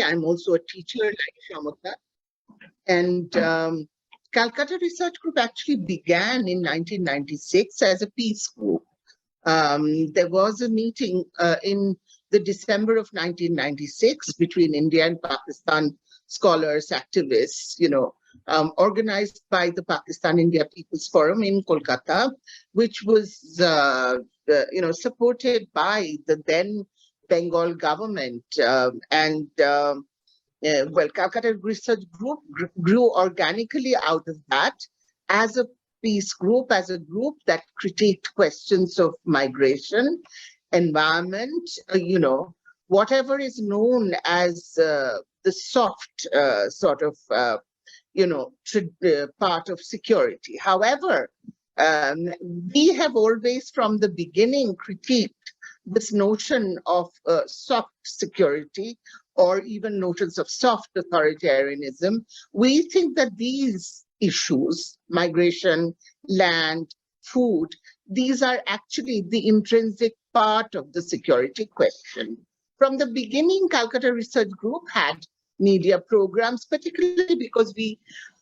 I'm also a teacher like Shamata. And Calcutta Research Group actually began in 1996 as a peace group. There was a meeting in the December of 1996 between India and Pakistan scholars, activists, organized by the Pakistan India People's Forum in Kolkata, which was, supported by the then Bengal government. Calcutta Research Group grew organically out of that as a peace group, as a group that critiqued questions of migration, environment, whatever is known as the soft part of security. However, we have always from the beginning critiqued this notion of soft security or even notions of soft authoritarianism. We think that these issues, migration, land, food, these are actually the intrinsic part of the security question. From the beginning, Calcutta Research Group had media programs, particularly because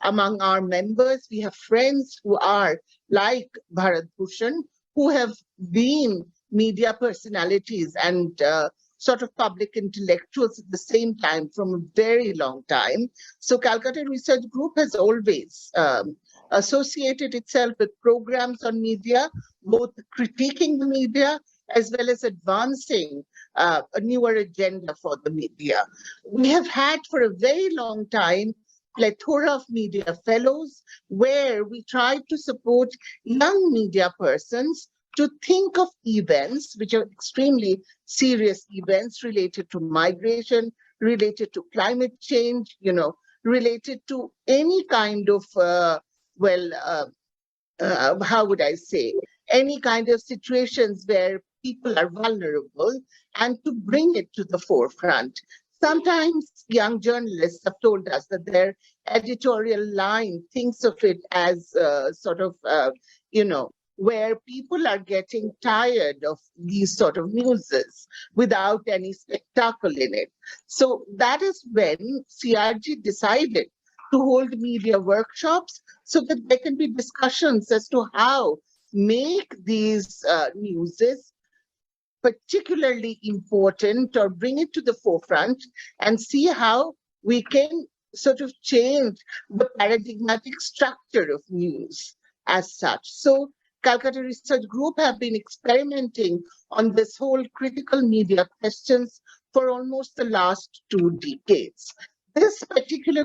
among our members, we have friends who are like Bharat Bhushan, who have been media personalities and sort of public intellectuals at the same time from a very long time. So Calcutta Research Group has always associated itself with programs on media, both critiquing the media as well as advancing a newer agenda for the media. We have had for a very long time plethora of media fellows where we try to support young media persons to think of events which are extremely serious events related to migration, related to climate change, related to any kind of, how would I say, any kind of situations where people are vulnerable and to bring it to the forefront. Sometimes young journalists have told us that their editorial line thinks of it as where people are getting tired of these sort of newses without any spectacle in it. So that is when CRG decided to hold media workshops so that there can be discussions as to how make these newses particularly important or bring it to the forefront and see how we can sort of change the paradigmatic structure of news as such. So Calcutta Research Group have been experimenting on this whole critical media questions for almost the last 2 decades. This particular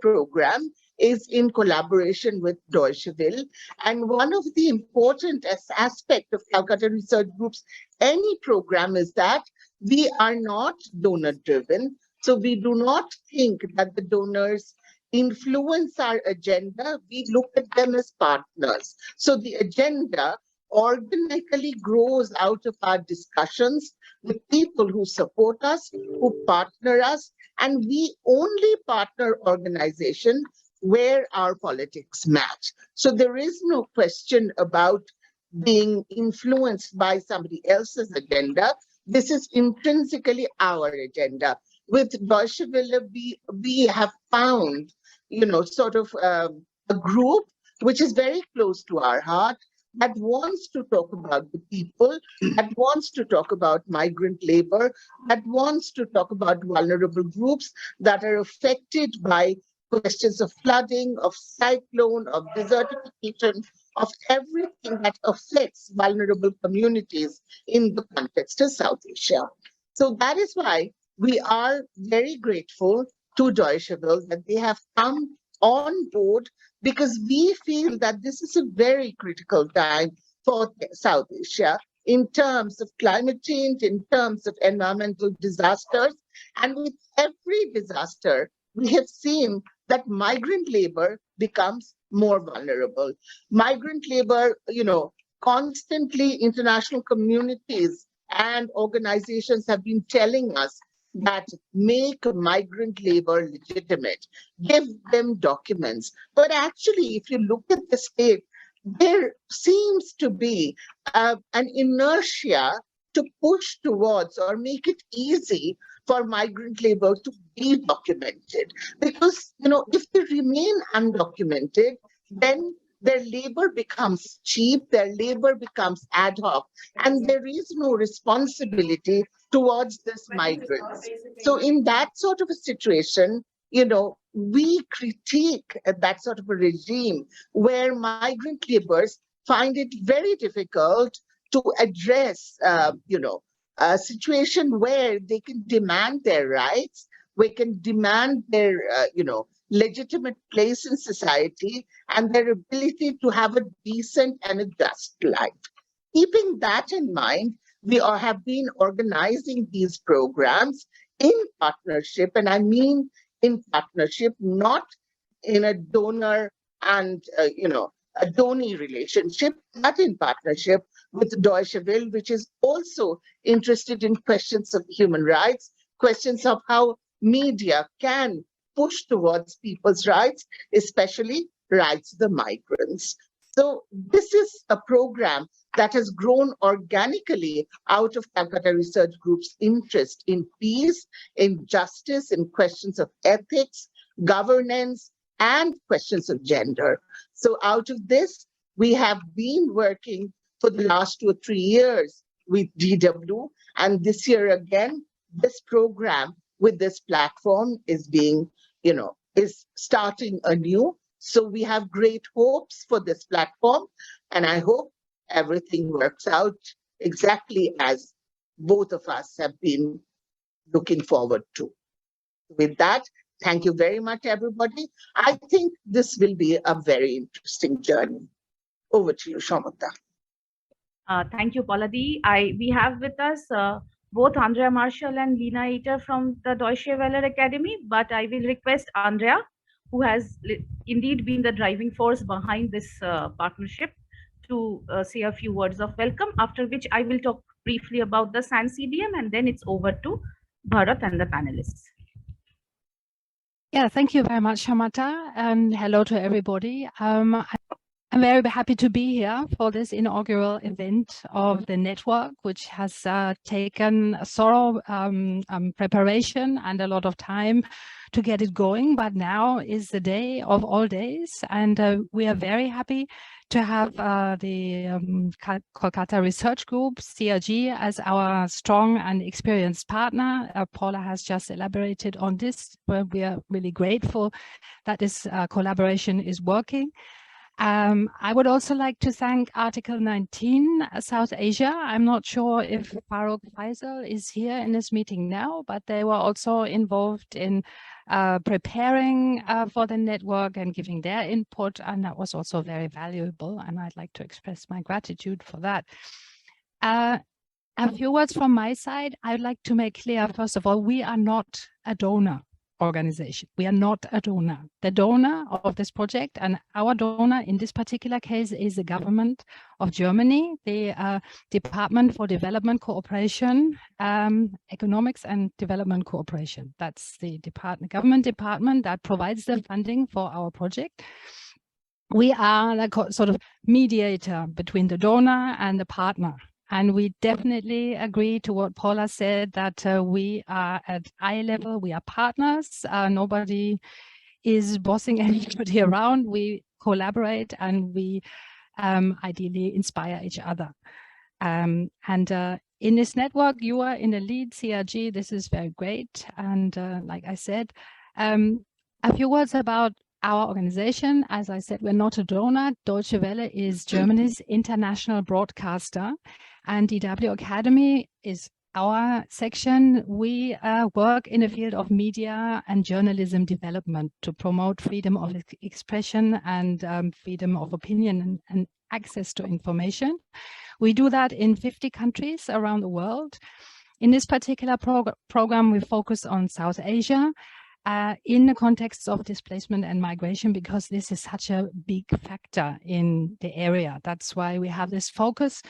program is in collaboration with Deutsche Welle, and one of the important aspects of Calcutta Research Group's any program is that we are not donor-driven, so we do not think that the donors influence our agenda. We look at them as partners. So the agenda organically grows out of our discussions with people who support us, who partner us, and we only partner organization where our politics match. So there is no question about being influenced by somebody else's agenda. This is intrinsically our agenda. With Deutsche Welle, we have found, a group which is very close to our heart, that wants to talk about the people, that wants to talk about migrant labor, that wants to talk about vulnerable groups that are affected by questions of flooding, of cyclone, of desertification, of everything that affects vulnerable communities in the context of South Asia. So that is why we are very grateful to Deutsche Welle that they have come on board, because we feel that this is a very critical time for South Asia in terms of climate change, in terms of environmental disasters. And with every disaster, we have seen that migrant labor becomes more vulnerable. Migrant labor, constantly international communities and organizations have been telling us that make migrant labor legitimate, give them documents. But actually, if you look at the state, there seems to be an inertia to push towards or make it easy for migrant labor to be documented. Because, if they remain undocumented, then their labor becomes cheap, their labor becomes ad hoc, and there is no responsibility towards this migrants. So in that sort of a situation, we critique that sort of a regime where migrant laborers find it very difficult to address, a situation where they can demand their rights, we can demand their, legitimate place in society and their ability to have a decent and a just life. Keeping that in mind, we have been organizing these programs in partnership, and I mean in partnership, not in a donor and, a donee relationship, but in partnership with Deutsche Welle, which is also interested in questions of human rights, questions of how media can push towards people's rights, especially rights of the migrants. So this is a program that has grown organically out of Calcutta Research Group's interest in peace, in justice, in questions of ethics, governance, and questions of gender. So out of this, we have been working for the last 2 or 3 years with DW, and this year again, this program with this platform is being, is starting anew. So we have great hopes for this platform, and I hope everything works out exactly as both of us have been looking forward to. With that, thank you very much, everybody. I think this will be a very interesting journey. Over to you, Shamata. Thank you, Poladi. We have with us both Andrea Marshall and Lina Eater from the Deutsche Welle Akademie, but I will request Andrea, who has indeed been the driving force behind this partnership, to say a few words of welcome, after which I will talk briefly about the SAN-CDM, and then it's over to Bharat and the panelists. Yeah, thank you very much, Shamata, and hello to everybody. I'm very happy to be here for this inaugural event of the network, which has taken a thorough preparation and a lot of time to get it going. But now is the day of all days, and we are very happy to have the Kolkata Research Group, CRG, as our strong and experienced partner. Paula has just elaborated on this, but we are really grateful that this collaboration is working. I would also like to thank Article 19 South Asia. I'm not sure if Farooq Faisal is here in this meeting now, but they were also involved in preparing for the network and giving their input, and that was also very valuable, and I'd like to express my gratitude for that. A few words from my side. I'd like to make clear, first of all, we are not a donor organization. We are not a donor. The donor of this project, and our donor in this particular case, is the government of Germany, the Department for Development Cooperation, Economics and Development Cooperation. That's the government department that provides the funding for our project. We are like a sort of mediator between the donor and the partner. And we definitely agree to what Paula said, that we are at eye level, we are partners, nobody is bossing anybody around, we collaborate and we ideally inspire each other. In this network, you are in the lead, CRG, this is very great. And like I said, a few words about our organization. As I said, we're not a donor. Deutsche Welle is Germany's international broadcaster, and DW Academy is our section. We work in the field of media and journalism development to promote freedom of expression and freedom of opinion and access to information. We do that in 50 countries around the world. In this particular program, we focus on South Asia, in the context of displacement and migration, because this is such a big factor in the area. That's why we have this focus.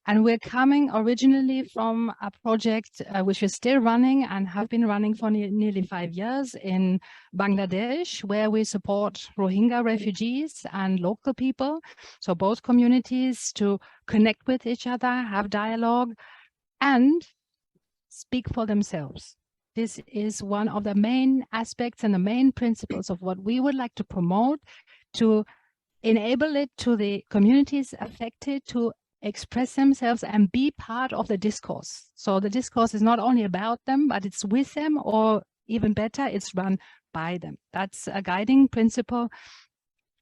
And we're coming originally from a project which is still running and have been running for nearly 5 years in Bangladesh, where we support Rohingya refugees and local people. So both communities to connect with each other, have dialogue, and speak for themselves. this is one of the main aspects and the main principles of what we would like to promote, to enable it to the communities affected to express themselves and be part of the discourse. So the discourse is not only about them, but it's with them, or even better, it's run by them. That's a guiding principle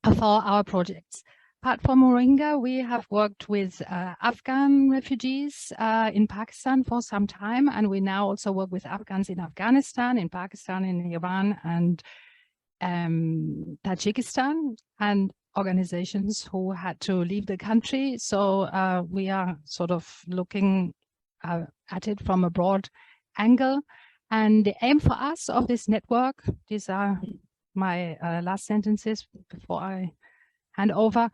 for our projects. Apart from Rohingya, we have worked with Afghan refugees in Pakistan for some time, and we now also work with Afghans in Afghanistan, in Pakistan, in Iran, and Tajikistan, and organizations who had to leave the country. So we are sort of looking at it from a broad angle. And the aim for us of this network, these are my last sentences before I hand over.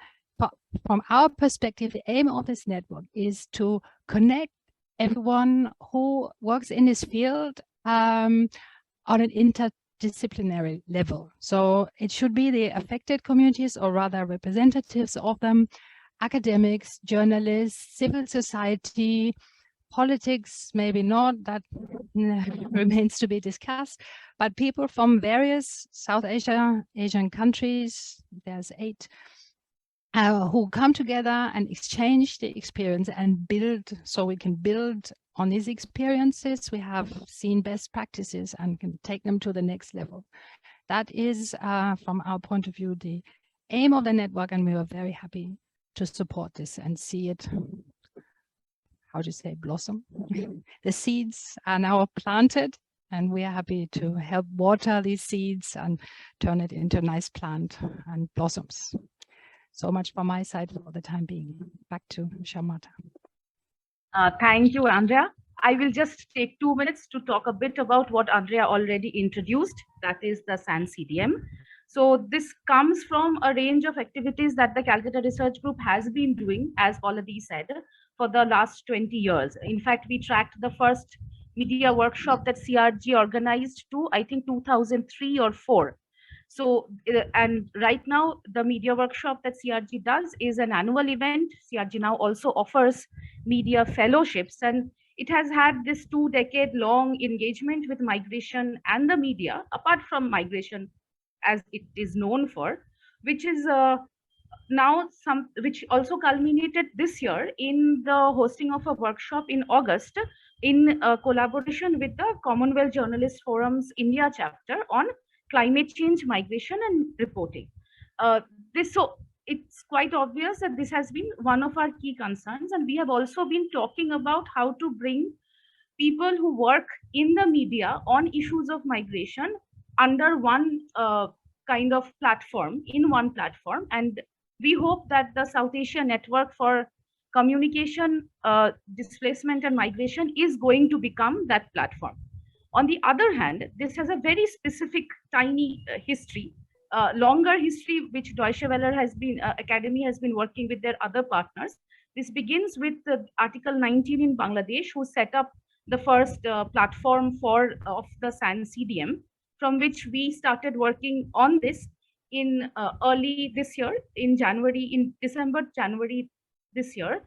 From our perspective, the aim of this network is to connect everyone who works in this field on an interdisciplinary level. So it should be the affected communities, or rather representatives of them, academics, journalists, civil society, politics, maybe not, that remains to be discussed, but people from various South Asian countries, there's 8, who come together and exchange the experience and build, so we can build on these experiences. We have seen best practices and can take them to the next level. That is, from our point of view, the aim of the network, and we are very happy to support this and see it, how do you say, blossom. The seeds are now planted, and we are happy to help water these seeds and turn it into a nice plant and blossoms. So much from my side for the time being. Back to Shamata. Thank you, Andrea. I will just take 2 minutes to talk a bit about what Andrea already introduced, that is the SAN-CDM. So this comes from a range of activities that the Calcutta Research Group has been doing, as Poladi said, for the last 20 years. In fact, we tracked the first media workshop that CRG organized to, I think, 2003 or 4. So, and right now, the media workshop that CRG does is an annual event. CRG now also offers media fellowships, and it has had this 2-decade-long engagement with migration and the media, apart from migration as it is known for, which is which also culminated this year in the hosting of a workshop in August in collaboration with the Commonwealth Journalist Forum's India chapter on climate change, migration, and reporting. So it's quite obvious that this has been one of our key concerns, and we have also been talking about how to bring people who work in the media on issues of migration under one kind of platform, in one platform. And we hope that the South Asia Network for Communication, Displacement and Migration is going to become that platform. On the other hand, this has a very specific, tiny history, longer history, which Deutsche Welle Akademie has been working with their other partners. This begins with Article 19 in Bangladesh, who set up the first platform of the SAN-CDM, from which we started working on this in early this year, in December, January this year,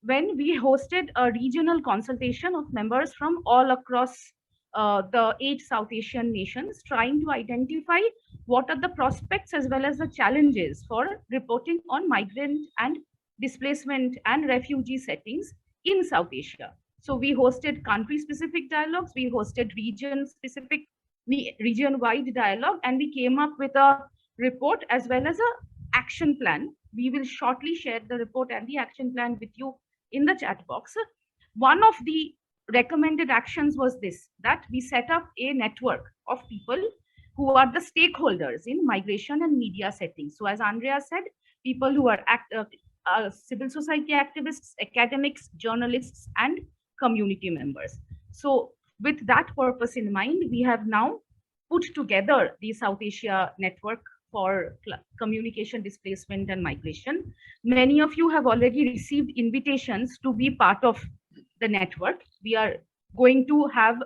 when we hosted a regional consultation of members from all across the 8 South Asian nations, trying to identify what are the prospects as well as the challenges for reporting on migrant and displacement and refugee settings in South Asia. So we hosted country-specific dialogues, we hosted region-specific, region-wide dialogue, and we came up with a report as well as an action plan. We will shortly share the report and the action plan with you in the chat box. One of the recommended actions was this, that we set up a network of people who are the stakeholders in migration and media settings. So as Andrea said, people who are civil society activists, academics, journalists, and community members. So with that purpose in mind, we have now put together the South Asia Network for Communication, Displacement and Migration. Many of you have already received invitations to be part of the network. We are going to have,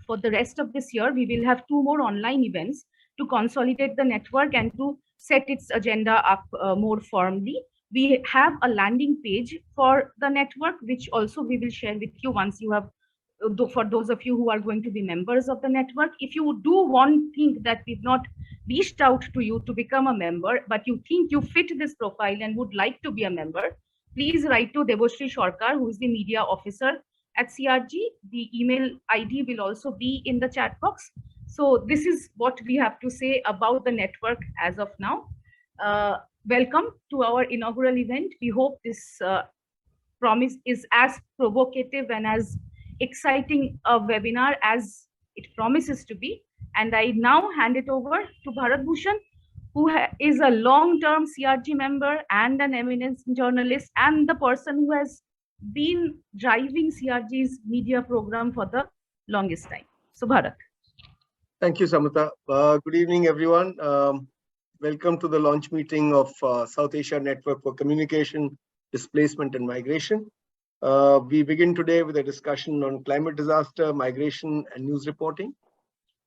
for the rest of this year, we will have 2 more online events to consolidate the network and to set its agenda up more firmly. We have a landing page for the network, which also we will share with you once you have for those of you who are going to be members of the network, if you think that we've not reached out to you to become a member, but you think you fit this profile and would like to be a member, please write to Debashri Sarkar, who is the media officer at CRG. The email ID will also be in the chat box. So this is what we have to say about the network as of now. Welcome to our inaugural event. We hope this promise is as provocative and as exciting a webinar as it promises to be. And I now hand it over to Bharat Bhushan, who is a long-term CRG member and an eminent journalist and the person who has been driving CRG's media program for the longest time. So Bharat. Thank you, Samita. Good evening, everyone. Welcome to the launch meeting of South Asia Network for Communication, Displacement and Migration. We begin today with a discussion on climate disaster, migration, and news reporting.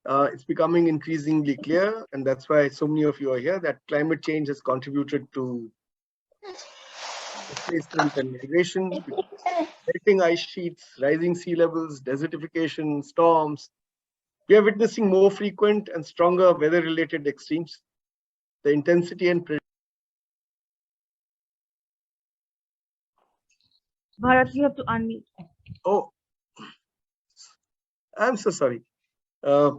It's becoming increasingly clear, and that's why so many of you are here, that climate change has contributed to displacement and migration, melting ice sheets, rising sea levels, desertification, storms. We are witnessing more frequent and stronger weather-related extremes. The intensity and Bharat, you have to unmute. Oh, I'm so sorry. Let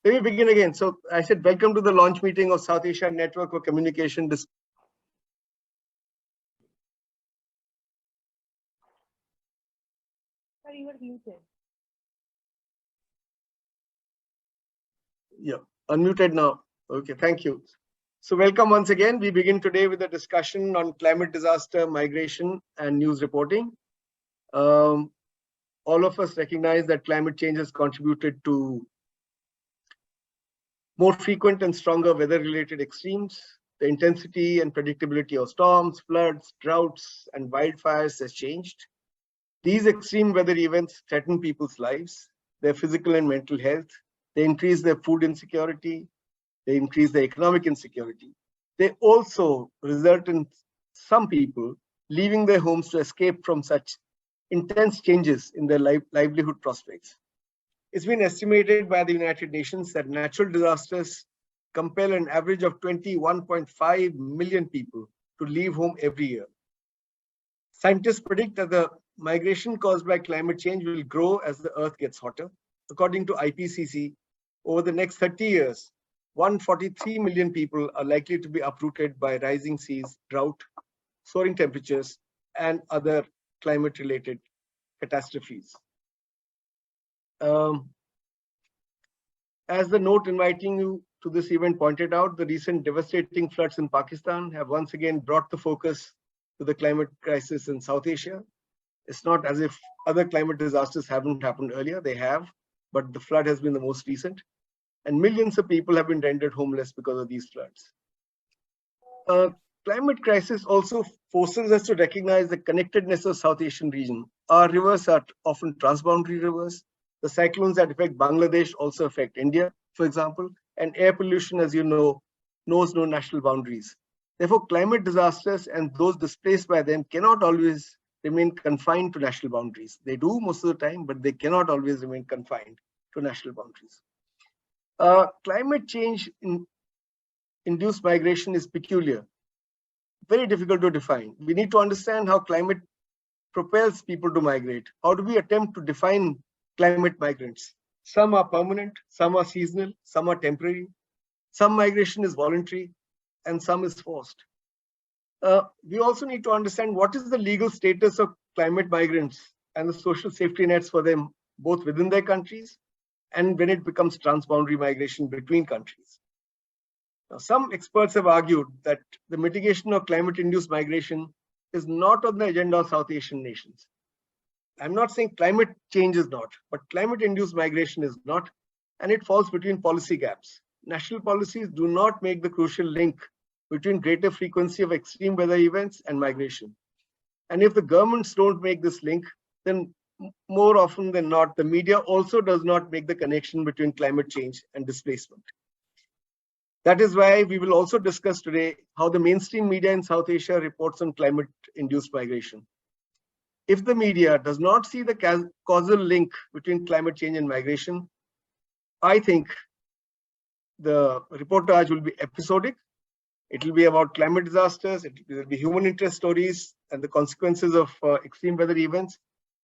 me begin again. So I said, welcome to the launch meeting of South Asia Network for Communication. Sorry, you were muted. Yeah, unmuted now. Okay, thank you. So welcome once again. We begin today with a discussion on climate disaster, migration, and news reporting. All of us recognize that climate change has contributed to more frequent and stronger weather-related extremes. The intensity and predictability of storms, floods, droughts, and wildfires has changed. These extreme weather events threaten people's lives, their physical and mental health. They increase their food insecurity. They increase their economic insecurity. They also result in some people leaving their homes to escape from such intense changes in their livelihood prospects. It's been estimated by the United Nations that natural disasters compel an average of 21.5 million people to leave home every year. Scientists predict that the migration caused by climate change will grow as the Earth gets hotter. According to IPCC, over the next 30 years, 143 million people are likely to be uprooted by rising seas, drought, soaring temperatures, and other climate-related catastrophes. As the note inviting you to this event pointed out, the recent devastating floods in Pakistan have once again brought the focus to the climate crisis in South Asia. It's not as if other climate disasters haven't happened earlier, they have, but the flood has been the most recent. And millions of people have been rendered homeless because of these floods. Climate crisis also forces us to recognize the connectedness of South Asian region. Our rivers are often transboundary rivers. The cyclones that affect Bangladesh also affect India, for example, and air pollution, as you know, knows no national boundaries. Therefore, climate disasters and those displaced by them cannot always remain confined to national boundaries. They do most of the time, but they cannot always remain confined to national boundaries. Climate change induced migration is peculiar, very difficult to define. We need to understand how climate propels people to migrate. How do we attempt to define climate migrants? Some are permanent, some are seasonal, some are temporary. Some migration is voluntary, and some is forced. We also need to understand what is the legal status of climate migrants and the social safety nets for them, both within their countries and when it becomes transboundary migration between countries. Now, some experts have argued that the mitigation of climate-induced migration is not on the agenda of South Asian nations. I'm not saying climate change is not, but climate-induced migration is not, and it falls between policy gaps. National policies do not make the crucial link between greater frequency of extreme weather events and migration. And if the governments don't make this link, then more often than not, the media also does not make the connection between climate change and displacement. That is why we will also discuss today how the mainstream media in South Asia reports on climate-induced migration. if the media does not see the causal link between climate change and migration, I think the reportage will be episodic. It will be about climate disasters, it will be human interest stories and the consequences of extreme weather events.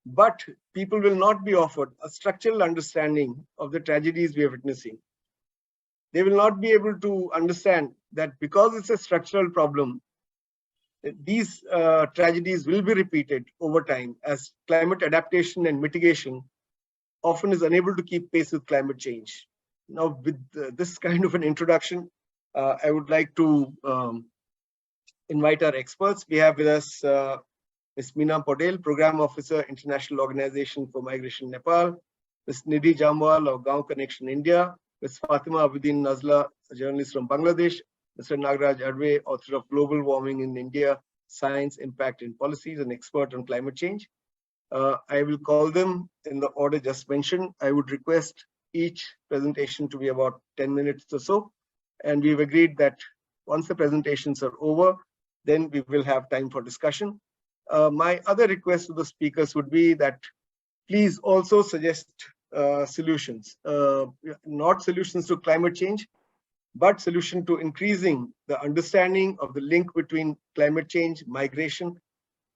But people will not be offered a structural understanding of the tragedies we are witnessing. They will not be able to understand that because it's a structural problem, these tragedies will be repeated over time as climate adaptation and mitigation often is unable to keep pace with climate change. Now, with this kind of an introduction, I would like to invite our experts. We have with us Ms. Meena Paudel, Program Officer, International Organization for Migration, Nepal, Ms. Nidhi Jamwal of Gaon Connection, India, Ms. Fatima Abidin Nazla, a journalist from Bangladesh, Mr. Nagaraj Adve, author of Global Warming in India, Science, Impact and Policies, an expert on climate change. I will call them in the order just mentioned. I would request each presentation to be about 10 minutes or so. And we've agreed that once the presentations are over, then we will have time for discussion. My other request to the speakers would be that please also suggest solutions, not solutions to climate change, but solution to increasing the understanding of the link between climate change, migration,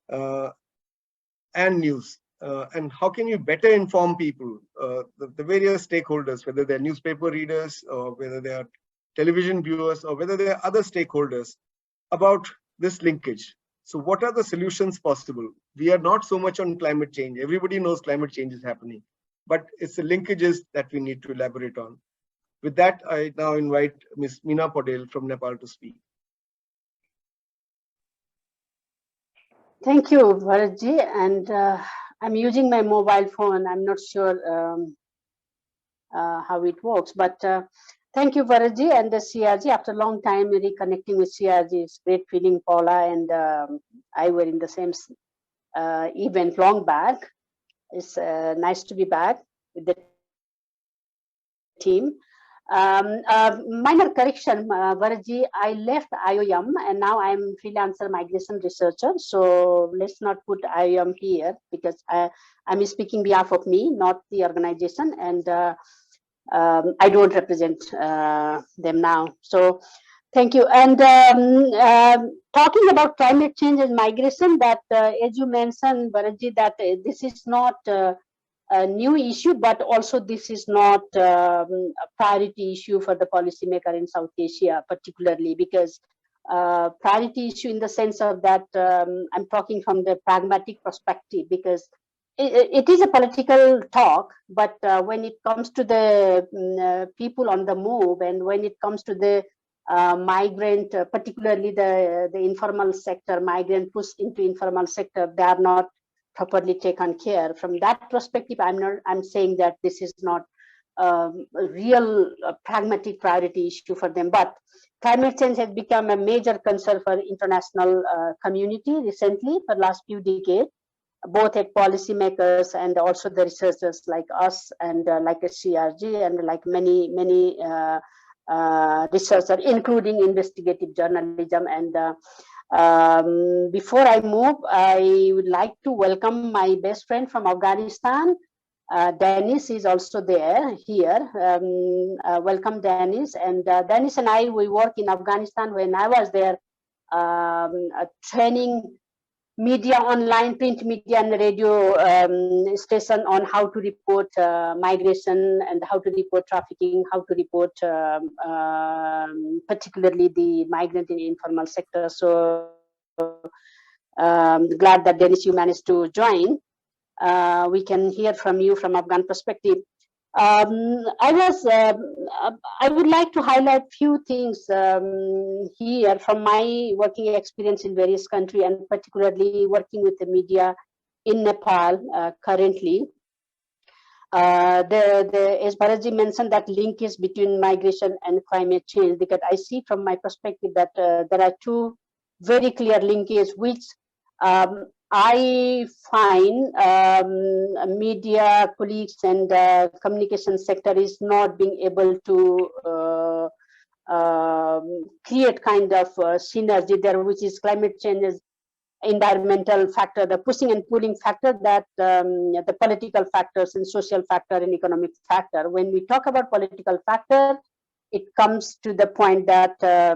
and news. And how can you better inform people, the various stakeholders, whether they're newspaper readers or whether they are television viewers or whether there are other stakeholders about this linkage. So what are the solutions possible? We are not so much on climate change. Everybody knows climate change is happening, but it's the linkages that we need to elaborate on. With that, I now invite Ms. Meena Paudel from Nepal to speak. Thank you, Bharatji. And I'm using my mobile phone. I'm not sure how it works, but thank you, Bharatji and the CRG. After a long time reconnecting with CRG, it's great feeling. Paula and I were in the same event long back. It's nice to be back with the team. Minor correction, Bharatji, I left IOM and now I'm freelancer migration researcher. So let's not put IOM here because I'm speaking behalf of me, not the organization, and I don't represent them now. So thank you. And talking about climate change and migration, that as you mentioned, Bharatji, that this is not a new issue, but also this is not a priority issue for the policymaker in South Asia, particularly because priority issue in the sense of that I'm talking from the pragmatic perspective, because it is a political talk, but when it comes to the people on the move and when it comes to the migrant, particularly the informal sector, migrant pushed into informal sector, they are not properly taken care. From that perspective, I'm saying that this is not a real pragmatic priority issue for them. But climate change has become a major concern for international community recently for last few decades, both at policymakers and also the researchers like us and like a CRG and like many researchers, including investigative journalism. And before I move, I would like to welcome my best friend from Afghanistan. Dennis is also here. Welcome, Dennis. And Dennis and I, we work in Afghanistan when I was there, training media, online, print media and radio station on how to report migration and how to report trafficking, how to report particularly the migrant in informal sector. So glad that Dennis, you managed to join. We can hear from you from Afghan perspective. I would like to highlight few things here from my working experience in various countries and particularly working with the media in Nepal currently. As Bharatji mentioned, that link is between migration and climate change, because I see from my perspective that there are two very clear linkages which I find media colleagues and communication sector is not being able to create kind of synergy there, which is climate change environmental factor, the pushing and pulling factor, that the political factors and social factor and economic factor. When we talk about political factor, it comes to the point that a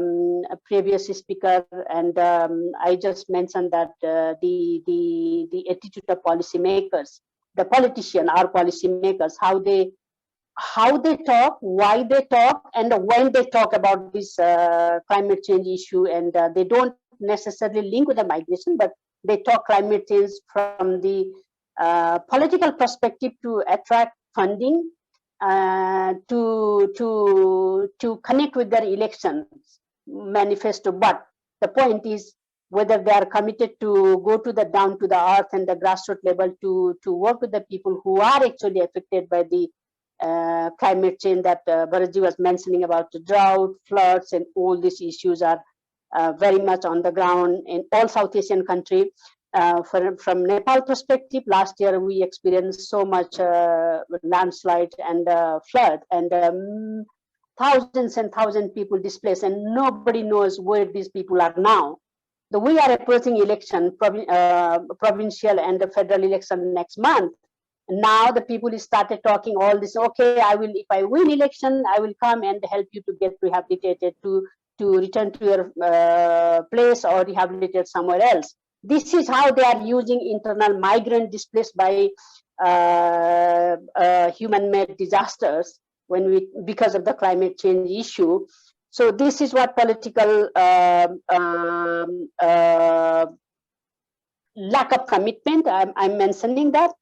previous speaker and I just mentioned that the attitude of policymakers, the politicians, our policymakers, how they talk, why they talk, and when they talk about this climate change issue, and they don't necessarily link with the migration, but they talk climate change from the political perspective to attract funding, to connect with their elections manifesto. But the point is whether they are committed to go to the down to the earth and the grassroots level to work with the people who are actually affected by the climate change that Bharatji was mentioning about the drought, floods, and all these issues are very much on the ground in all South Asian countries. From Nepal perspective, last year we experienced so much landslide and flood, and thousands and thousands people displaced, and nobody knows where these people are now. We are approaching election, provincial and the federal election next month. Now the people started talking all this, okay, I will, if I win election, I will come and help you to get rehabilitated, to return to your place or rehabilitated somewhere else. This is how they are using internal migrant displaced by human-made disasters because of the climate change issue. So this is what political lack of commitment, I'm mentioning that.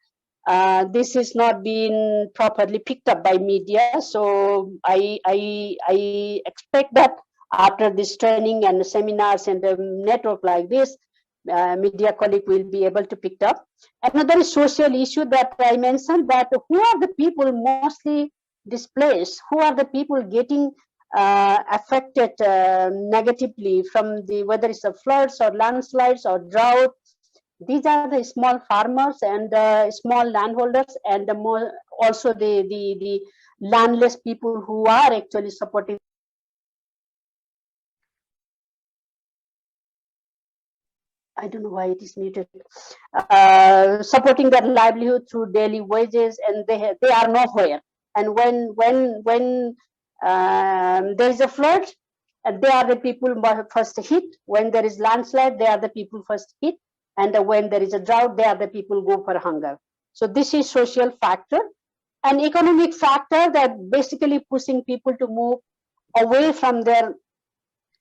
This is not being properly picked up by media. So I expect that after this training and the seminars and the network like this, media colleague will be able to pick up. Another social issue that I mentioned, that who are the people mostly displaced? Who are the people getting affected negatively from the, whether it's the floods or landslides or drought? These are the small farmers and small landholders, and also the landless people who are actually supporting. I don't know why it is muted. Supporting their livelihood through daily wages, and they are nowhere. And when there is a flood, they are the people first hit. When there is landslide, they are the people first hit. And when there is a drought, they are the people go for hunger. So this is social factor. An economic factor that basically pushing people to move away from their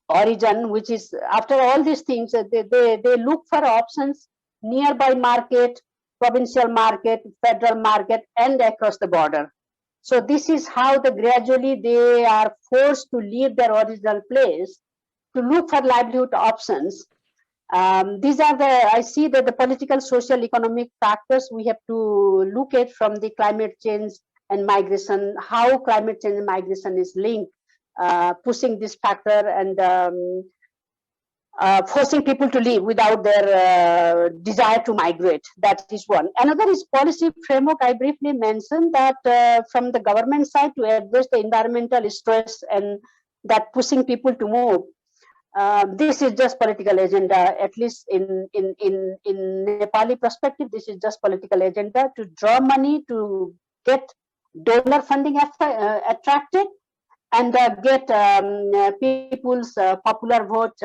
origin, which is, after all these things, they look for options nearby market, provincial market, federal market, and across the border. So this is how gradually they are forced to leave their original place to look for livelihood options. These are I see that the political, social, economic factors we have to look at from the climate change and migration, how climate change and migration is linked, pushing this factor and forcing people to leave without their desire to migrate. That is one. Another is policy framework. I briefly mentioned that from the government side to address the environmental stress and that pushing people to move. This is just political agenda, at least in Nepali perspective. This is just political agenda to draw money, to get donor funding attracted, and get people's popular vote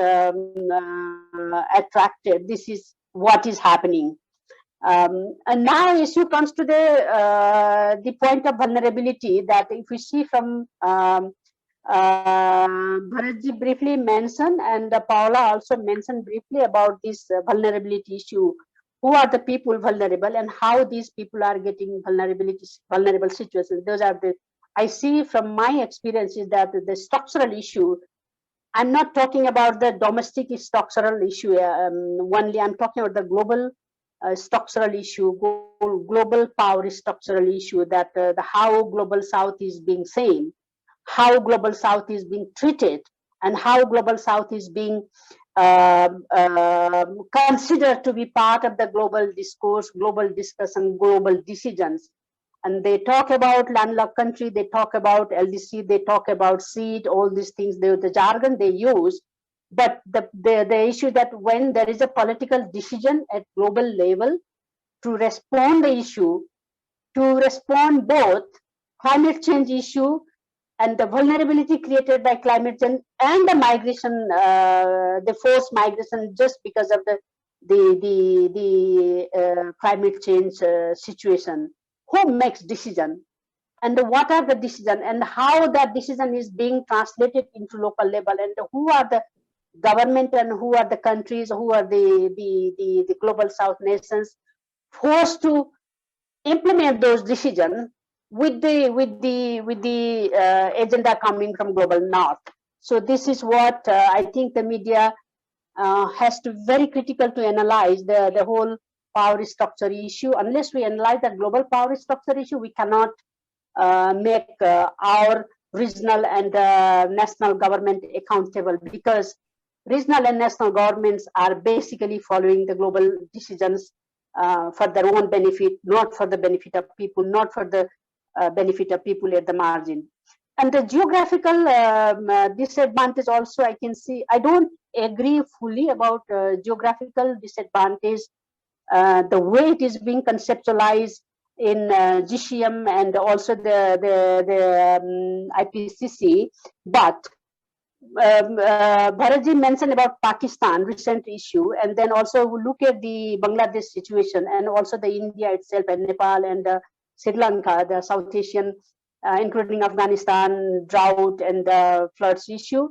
attracted. This is what is happening. And now issue comes to the point of vulnerability, that if we see from Bharatji briefly mentioned, and Paula also mentioned briefly about this vulnerability issue. Who are the people vulnerable, and how these people are getting vulnerable situations? Those are I see from my experiences that the structural issue. I'm not talking about the domestic structural issue only. I'm talking about the global structural issue, global power structural issue. That how global South is being seen, how global South is being treated, and how global South is being considered to be part of the global discourse, global discussion, global decisions. And they talk about landlocked country, they talk about LDC, they talk about seed, all these things, the jargon they use. But the issue that when there is a political decision at global level to respond the issue, to respond both climate change issue and the vulnerability created by climate change and the migration, the forced migration just because of the climate change situation. Who makes decision? And what are the decision and how that decision is being translated into local level, and who are the government and who are the countries, who are the global south nations forced to implement those decisions with the agenda coming from global north. So this is what I think the media has to very critical to analyze the whole power structure issue. Unless we analyze the global power structure issue, we cannot make our regional and national government accountable, because regional and national governments are basically following the global decisions for their own benefit, not for the benefit of people, not for the benefit of people at the margin. And the geographical disadvantage also, I can see, I don't agree fully about geographical disadvantage, the way it is being conceptualized in GCM and also the IPCC, but Bharatji mentioned about Pakistan recent issue, and then also look at the Bangladesh situation, and also the India itself and Nepal and Sri Lanka, the South Asian, including Afghanistan drought and the floods issue.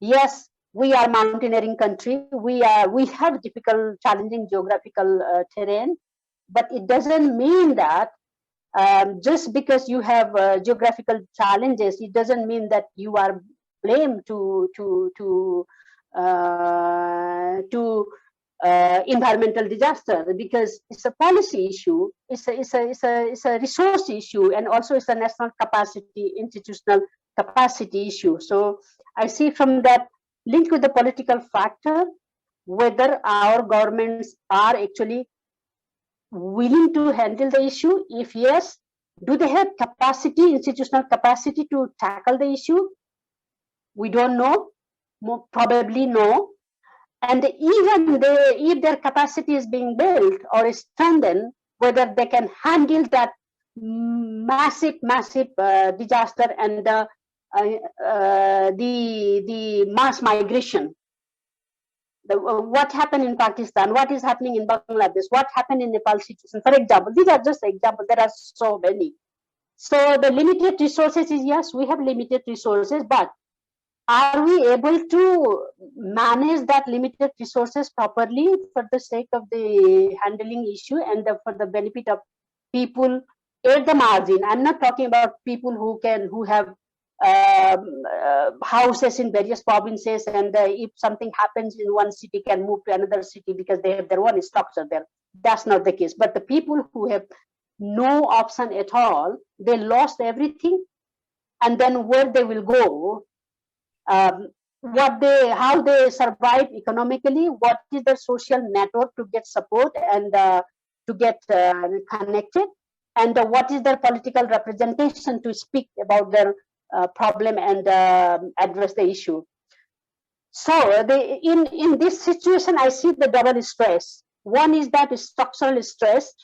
Yes, we are mountaineering country. We have difficult, challenging geographical terrain, but it doesn't mean that just because you have geographical challenges, it doesn't mean that you are blamed to environmental disaster, because it's a policy issue, it's a resource issue, and also it's a national capacity, institutional capacity issue. So I see from that link with the political factor, whether our governments are actually willing to handle the issue. If yes, do they have capacity, institutional capacity to tackle the issue? We don't know, probably no. And even if their capacity is being built or strengthened, whether they can handle that massive disaster and the mass migration. What happened in Pakistan, what is happening in Bangladesh, what happened in Nepal situation, for example. These are just examples, there are so many. So the limited resources is, yes, we have limited resources, but are we able to manage that limited resources properly for the sake of the handling issue and for the benefit of people at the margin? I'm not talking about people who have houses in various provinces, and if something happens in one city can move to another city because they have their own structure there. That's not the case. But the people who have no option at all, they lost everything, and then where they will go, how they survive economically, what is their social network to get support and to get connected, and what is their political representation to speak about their problem and address the issue. So in this situation, I see the double stress. One is that structural stress.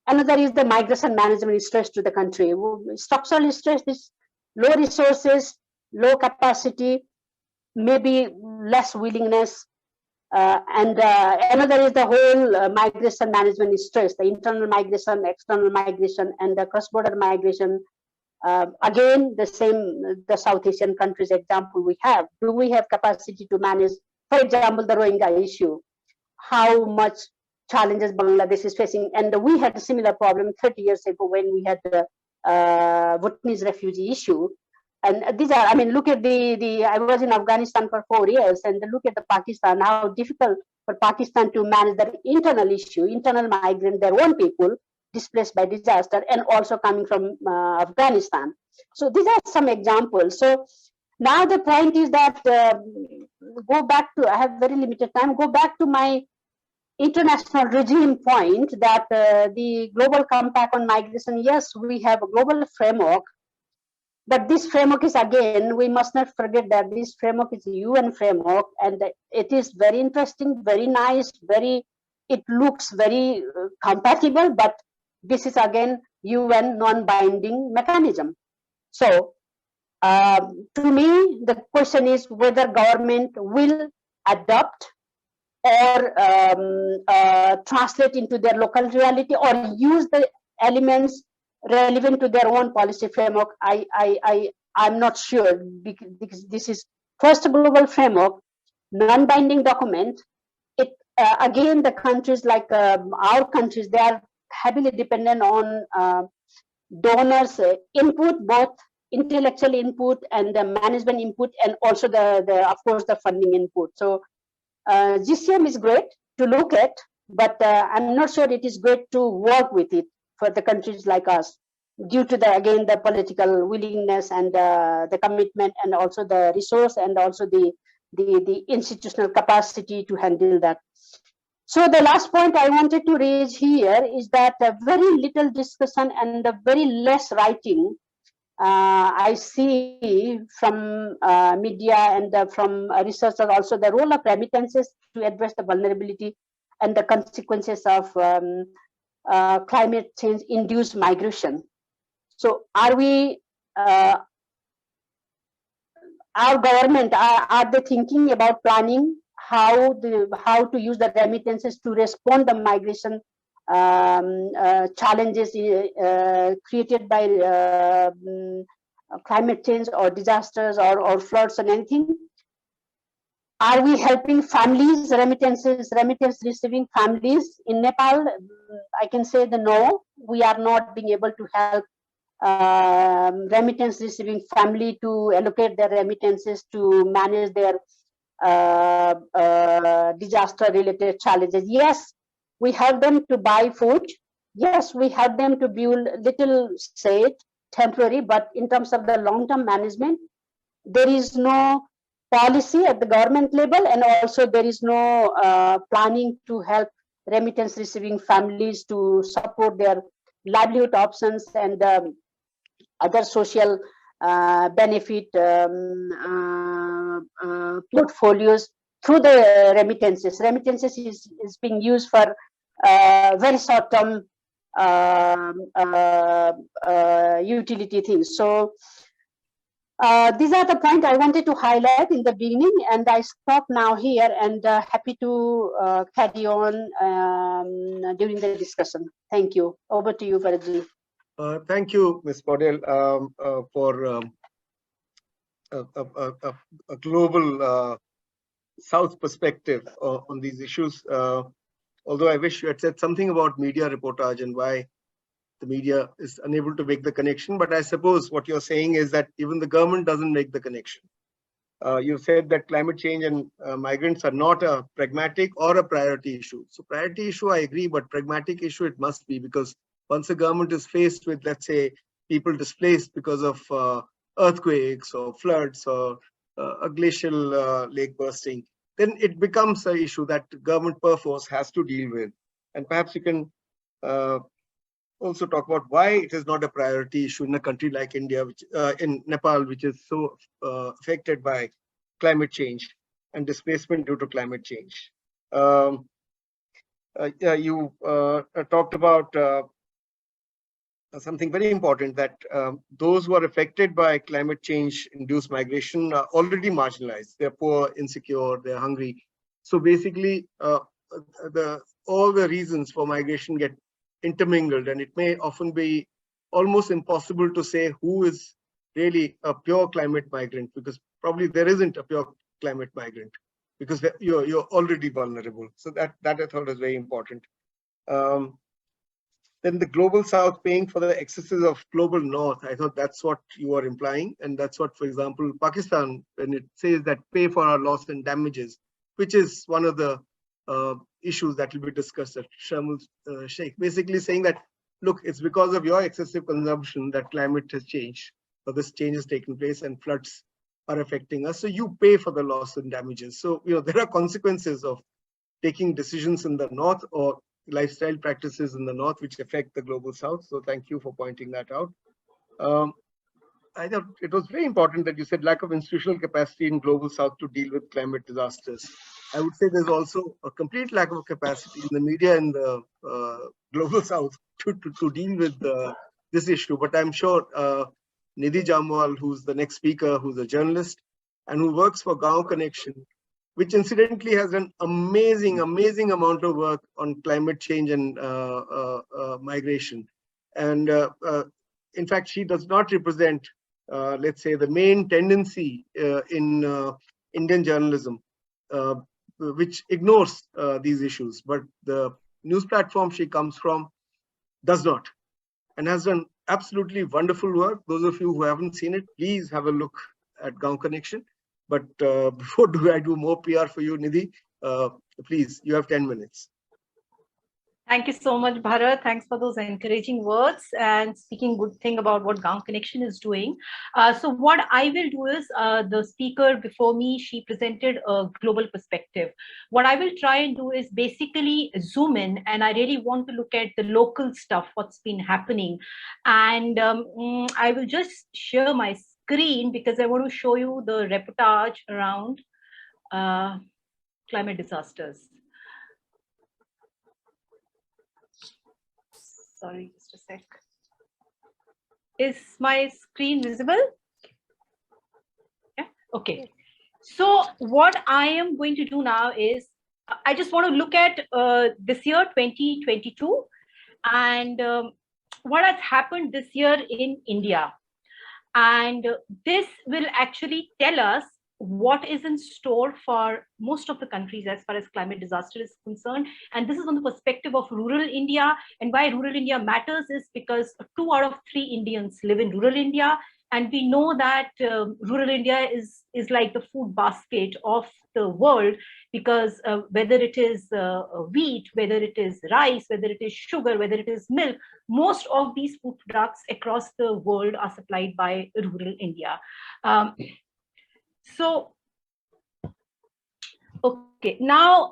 Another is the migration management stress to the country. Structural stress is low resources, low capacity, maybe less willingness. And another is the whole migration management stress, the internal migration, external migration, and the cross-border migration. Again, the same, the South Asian countries example we have. Do we have capacity to manage, for example, the Rohingya issue? How much challenges Bangladesh is facing? And we had a similar problem 30 years ago when we had the Bhutanese refugee issue. And these are, I mean, look at I was in Afghanistan for 4 years, and look at the Pakistan, how difficult for Pakistan to manage their internal issue, internal migrant, their own people displaced by disaster, and also coming from Afghanistan. So these are some examples. So now the point is that, go back to, I have very limited time, go back to my international regime point that the Global Compact on Migration, yes, we have a global framework, But this framework is, again, we must not forget that this framework is a UN framework, and it is very interesting, very nice, it looks very compatible, but this is again UN non-binding mechanism. So to me, the question is whether government will adopt or translate into their local reality or use the elements relevant to their own policy framework. I'm not sure, because this is first global framework, non-binding document. It again, the countries like our countries, they are heavily dependent on donors' input, both intellectual input and the management input, and also the of course the funding input. So GCM is great to look at, but I'm not sure it is great to work with it for the countries like us, due to again the political willingness and the commitment, and also the resource, and also the institutional capacity to handle that. So the last point I wanted to raise here is that very little discussion and very less writing I see from media and from researchers also, the role of remittances to address the vulnerability and the consequences of climate change induced migration. So are we, our government, are they thinking about planning how to use the remittances to respond the migration challenges created by climate change or disasters or floods and anything? Are we helping families, remittance receiving families in Nepal? I can say no, we are not being able to help remittance receiving family to allocate their remittances to manage their disaster related challenges. Yes, we help them to buy food. Yes, we help them to build little shade, temporary, but in terms of the long-term management, there is no policy at the government level, and also there is no planning to help remittance receiving families to support their livelihood options and other social benefit portfolios through the remittances. Remittances is being used for very short-term utility things. So these are the points I wanted to highlight in the beginning, and I stop now here, and happy to carry on during the discussion. Thank you. Over to you, Faradji. Thank you, Ms. Paudel, for a global South perspective on these issues. Although I wish you had said something about media reportage and why the media is unable to make the connection. But I suppose what you're saying is that even the government doesn't make the connection. You said that climate change and migrants are not a pragmatic or a priority issue. So priority issue, I agree, but pragmatic issue it must be, because once a government is faced with, let's say, people displaced because of earthquakes or floods or a glacial lake bursting, then it becomes an issue that government perforce has to deal with. And perhaps you can also talk about why it is not a priority issue in a country like India, which in Nepal, which is so affected by climate change and displacement due to climate change. You talked about something very important, that those who are affected by climate change induced migration are already marginalized. They're poor, insecure, they're hungry. So basically, all the reasons for migration get intermingled, and it may often be almost impossible to say who is really a pure climate migrant, because probably there isn't a pure climate migrant, because you're already vulnerable. So that I thought was very important. Then the global South paying for the excesses of global North, I thought that's what you are implying. And that's what, for example, Pakistan, when it says that pay for our loss and damages, which is one of the issues that will be discussed at Sharm el-Sheikh, basically saying that, look, it's because of your excessive consumption that climate has changed, or this change has taken place and floods are affecting us. So you pay for the loss and damages. So, there are consequences of taking decisions in the North or lifestyle practices in the North which affect the global South. So thank you for pointing that out. I thought it was very important that you said lack of institutional capacity in global south to deal with climate disasters. I would say there's also a complete lack of capacity in the media in the global south to deal with this issue. But I'm sure Nidhi Jamwal, who's the next speaker, who's a journalist and who works for Gaon Connection, which incidentally has an amazing amount of work on climate change and migration. And in fact, she does not represent, let's say, the main tendency in Indian journalism, which ignores these issues. But the news platform she comes from does not, and has done absolutely wonderful work. Those of you who haven't seen it, please have a look at Gaon Connection. But before I do more PR for you, Nidhi, please, you have 10 minutes. Thank you so much, Bharat. Thanks for those encouraging words and speaking good thing about what Gaon Connection is doing. So what I will do is, the speaker before me, she presented a global perspective. What I will try and do is basically zoom in, and I really want to look at the local stuff, what's been happening. And I will just share my screen because I want to show you the reportage around climate disasters. Sorry, just a sec. Is my screen visible? Yeah, okay. So what I am going to do now is, I just want to look at this year, 2022, and what has happened this year in India. And this will actually tell us what is in store for most of the countries as far as climate disaster is concerned. And this is on the perspective of rural India. And why rural India matters is because 2 out of 3 Indians live in rural India. And we know that rural India is like the food basket of the world, because whether it is wheat, whether it is rice, whether it is sugar, whether it is milk, most of these food products across the world are supplied by rural India. So, okay, now,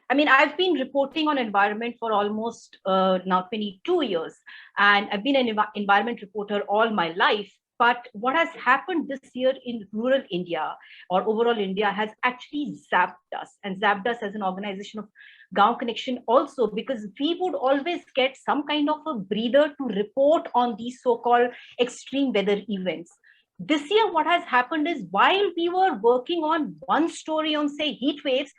I mean, I've been reporting on environment for almost now 22 years, and I've been an environment reporter all my life. But what has happened this year in rural India or overall India has actually zapped us, and zapped us as an organization of Gaon Connection also, because we would always get some kind of a breather to report on these so-called extreme weather events. This year, what has happened is, while we were working on one story on, say, heat waves,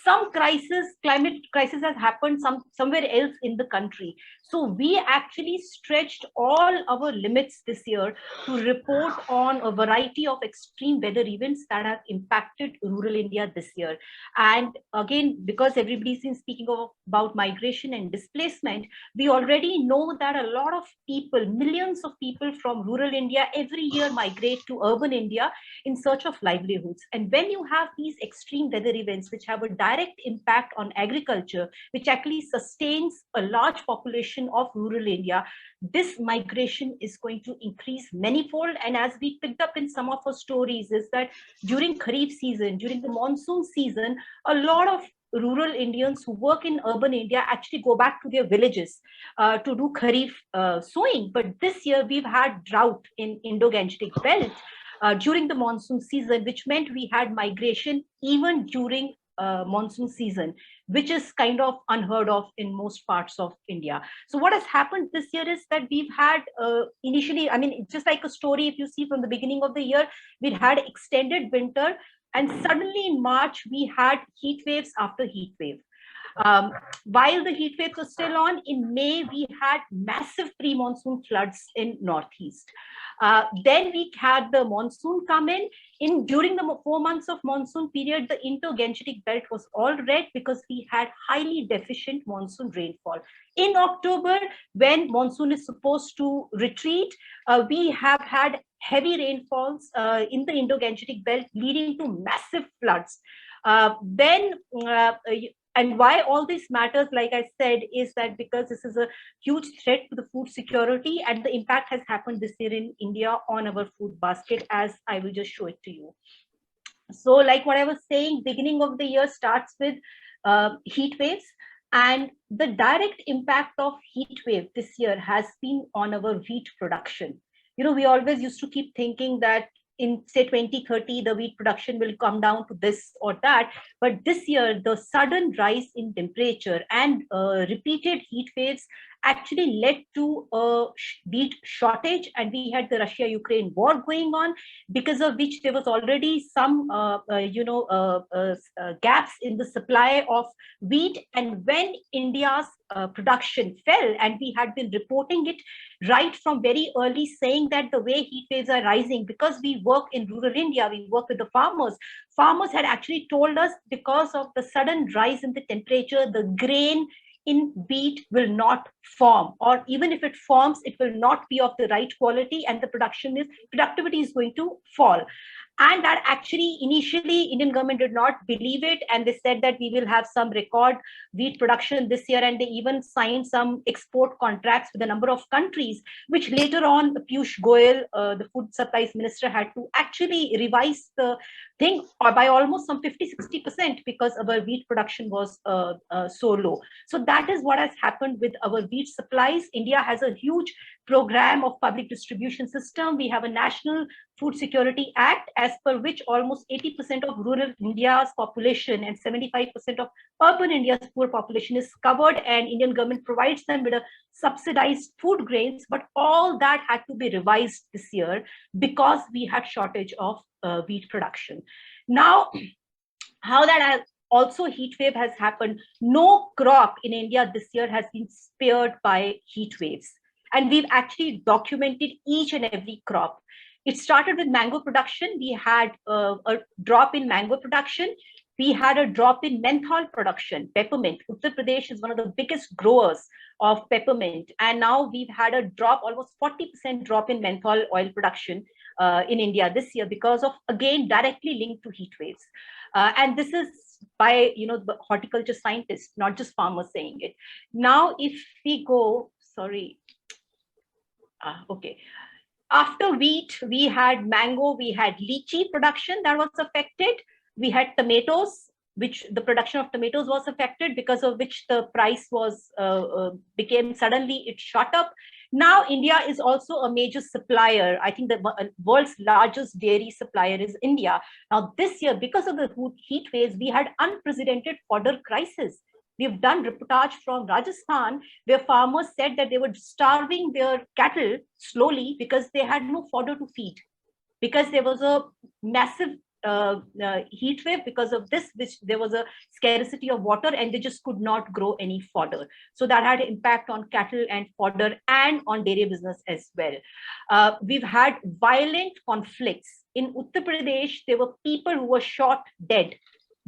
some climate crisis has happened somewhere else in the country. So we actually stretched all our limits this year to report on a variety of extreme weather events that have impacted rural India this year. And again, because everybody's been speaking about migration and displacement, we already know that a lot of people, millions of people from rural India every year migrate to urban India in search of livelihoods. And when you have these extreme weather events, which have a direct impact on agriculture, which actually sustains a large population of rural India, this migration is going to increase manifold. And as we picked up in some of our stories, is that during Kharif season, during the monsoon season, a lot of rural Indians who work in urban India actually go back to their villages to do Kharif sowing. But this year we've had drought in Indo-Gangetic belt during the monsoon season, which meant we had migration even during monsoon season, which is kind of unheard of in most parts of India. So what has happened this year is that we've had initially, I mean, it's just like a story. If you see from the beginning of the year, we'd had extended winter, and suddenly in March, we had heat waves after heat wave. While the heat waves were still on, in May, we had massive pre-monsoon floods in Northeast. Then we had the monsoon come in. During the 4 months of monsoon period, the Indo-Gangetic belt was all red because we had highly deficient monsoon rainfall. In October, when monsoon is supposed to retreat, we have had heavy rainfalls in the Indo-Gangetic belt, leading to massive floods. And why all this matters, like I said, is that because this is a huge threat to the food security, and the impact has happened this year in India on our food basket, as I will just show it to you. So like what I was saying, beginning of the year starts with heat waves, and the direct impact of heat wave this year has been on our wheat production. we always used to keep thinking that in say 2030, the wheat production will come down to this or that. But this year, the sudden rise in temperature and repeated heat waves actually led to a wheat shortage, and we had the Russia-Ukraine war going on, because of which there was already some gaps in the supply of wheat. And when India's production fell, and we had been reporting it right from very early, saying that the way heat waves are rising, because we work in rural India, we work with the farmers had actually told us, because of the sudden rise in the temperature, the grain in wheat will not form, or even if it forms, it will not be of the right quality, and the productivity is going to fall. And that actually, initially, Indian government did not believe it, and they said that we will have some record wheat production this year, and they even signed some export contracts with a number of countries, which later on Piyush Goyal, the food supplies minister, had to actually revise the thing by almost some 50-60%, because our wheat production was so low. So that is what has happened with our wheat supplies. India has a huge program of public distribution system. We have a National Food Security Act, as per which almost 80% of rural India's population and 75% of urban India's poor population is covered, and Indian government provides them with a subsidized food grains. But all that had to be revised this year because we had shortage of wheat production. Now, how that has also heat wave has happened. No crop in India this year has been spared by heat waves. And we've actually documented each and every crop. It started with mango production. We had a drop in mango production. We had a drop in menthol production, peppermint. Uttar Pradesh is one of the biggest growers of peppermint. And now we've had a drop, almost 40% drop in menthol oil production in India this year, because of, again, directly linked to heat waves. And this is by, the horticulture scientists, not just farmers saying it. Now, if we go, sorry. Okay. After wheat, we had mango, we had lychee production that was affected. We had tomatoes, which the production of tomatoes was affected, because of which the price was became suddenly, it shot up. Now, India is also a major supplier. I think the world's largest dairy supplier is India. Now, this year, because of the heat waves, we had unprecedented fodder crisis. We've done reportage from Rajasthan, where farmers said that they were starving their cattle slowly because they had no fodder to feed, because there was a massive heat wave. Because of this, which there was a scarcity of water, and they just could not grow any fodder. So that had an impact on cattle and fodder, and on dairy business as well. We've had violent conflicts. In Uttar Pradesh, there were people who were shot dead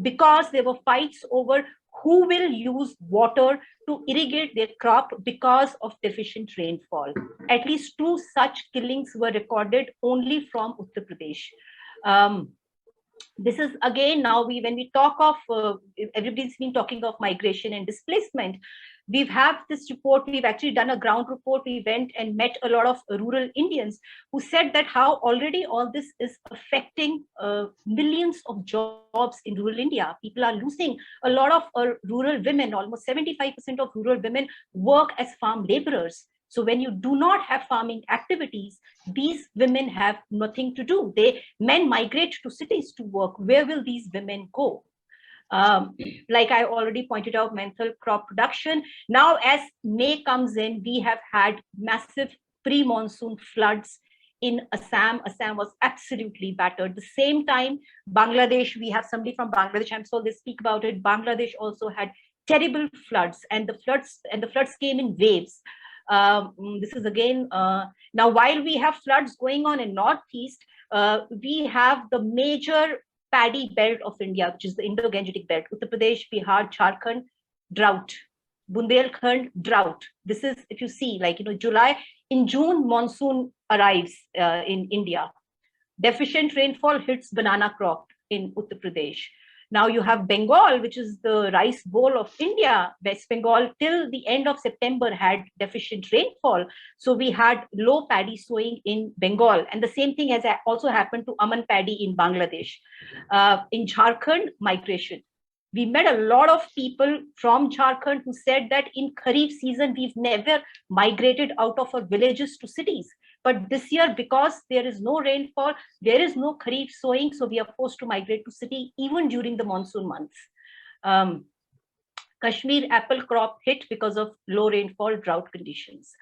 because there were fights over who will use water to irrigate their crop because of deficient rainfall. At least 2 such killings were recorded only from Uttar Pradesh. This is again, now when we talk of, everybody's been talking of migration and displacement. We've have this report, we've actually done a ground report. We went and met a lot of rural Indians who said that how already all this is affecting millions of jobs in rural India. People are losing a lot of rural women. Almost 75% of rural women work as farm laborers. So when you do not have farming activities, these women have nothing to do. Men migrate to cities to work. Where will these women go? Like I already pointed out, menthol crop production. Now, as May comes in, we have had massive pre-monsoon floods in Assam. Assam was absolutely battered. At the same time, Bangladesh, we have somebody from Bangladesh, I'm sure they speak about it. Bangladesh also had terrible floods, and the floods came in waves. This is again, now while we have floods going on in Northeast, we have the major paddy belt of India, which is the Indo-Gangetic belt. Uttar Pradesh, Bihar, Jharkhand, drought. Bundelkhand, drought. This is, if you see, like, July, in June, monsoon arrives in India. Deficient rainfall hits banana crop in Uttar Pradesh. Now you have Bengal, which is the rice bowl of India. West Bengal till the end of September had deficient rainfall. So we had low paddy sowing in Bengal. And the same thing has also happened to Aman paddy in Bangladesh. In Jharkhand, migration. We met a lot of people from Jharkhand who said that in Kharif season, we've never migrated out of our villages to cities. But this year, because there is no rainfall, there is no kharif sowing, so we are forced to migrate to city even during the monsoon months. Kashmir apple crop hit because of low rainfall, drought conditions.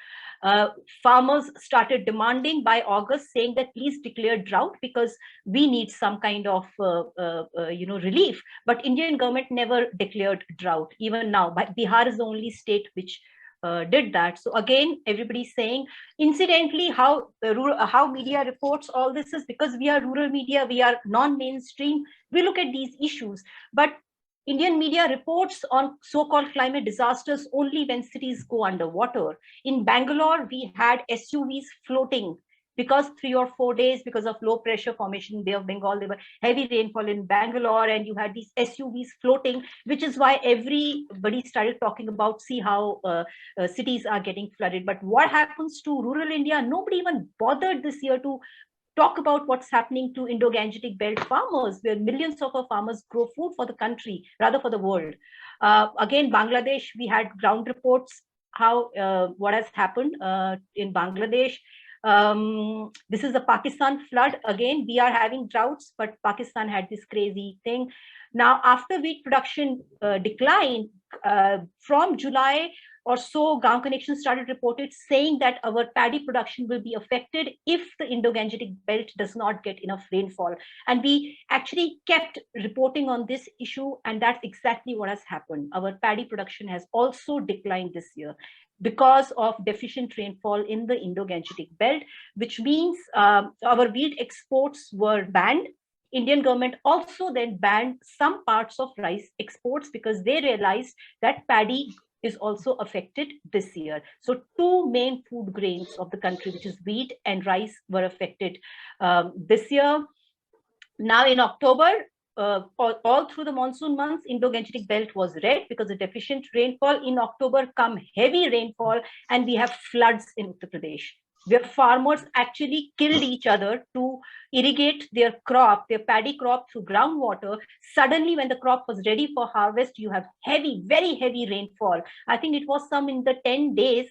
Farmers started demanding by August, saying that please declare drought because we need some kind of relief. But Indian government never declared drought. Even now, Bihar is the only state which did that. So again, everybody's saying, incidentally, how media reports all this is because we are rural media, we are non-mainstream. We look at these issues, but Indian media reports on so-called climate disasters only when cities go underwater. In Bangalore, we had SUVs floating because 3 or 4 days, because of low pressure formation in Bay of Bengal, there were heavy rainfall in Bangalore, and you had these SUVs floating, which is why everybody started talking about, see how cities are getting flooded. But what happens to rural India? Nobody even bothered this year to talk about what's happening to Indo-Gangetic Belt farmers, where millions of our farmers grow food for the country, rather for the world. Again, Bangladesh, we had ground reports, what has happened in Bangladesh. This is the Pakistan flood. Again, we are having droughts, but Pakistan had this crazy thing. Now, after wheat production declined from July or so, Gaon Connection started reported saying that our paddy production will be affected if the Indo-Gangetic Belt does not get enough rainfall. And we actually kept reporting on this issue, and that's exactly what has happened. Our paddy production has also declined this year because of deficient rainfall in the Indo-Gangetic Belt, which means our wheat exports were banned. Indian government also then banned some parts of rice exports because they realized that paddy is also affected this year. So 2 main food grains of the country, which is wheat and rice, were affected this year. Now in October, all through the monsoon months, Indo-Gangetic Belt was red because of deficient rainfall. In October come heavy rainfall, and we have floods in Uttar Pradesh, where farmers actually killed each other to irrigate their crop, their paddy crop, through groundwater. Suddenly, when the crop was ready for harvest, you have heavy, very heavy rainfall. I think it was some in the 10 days,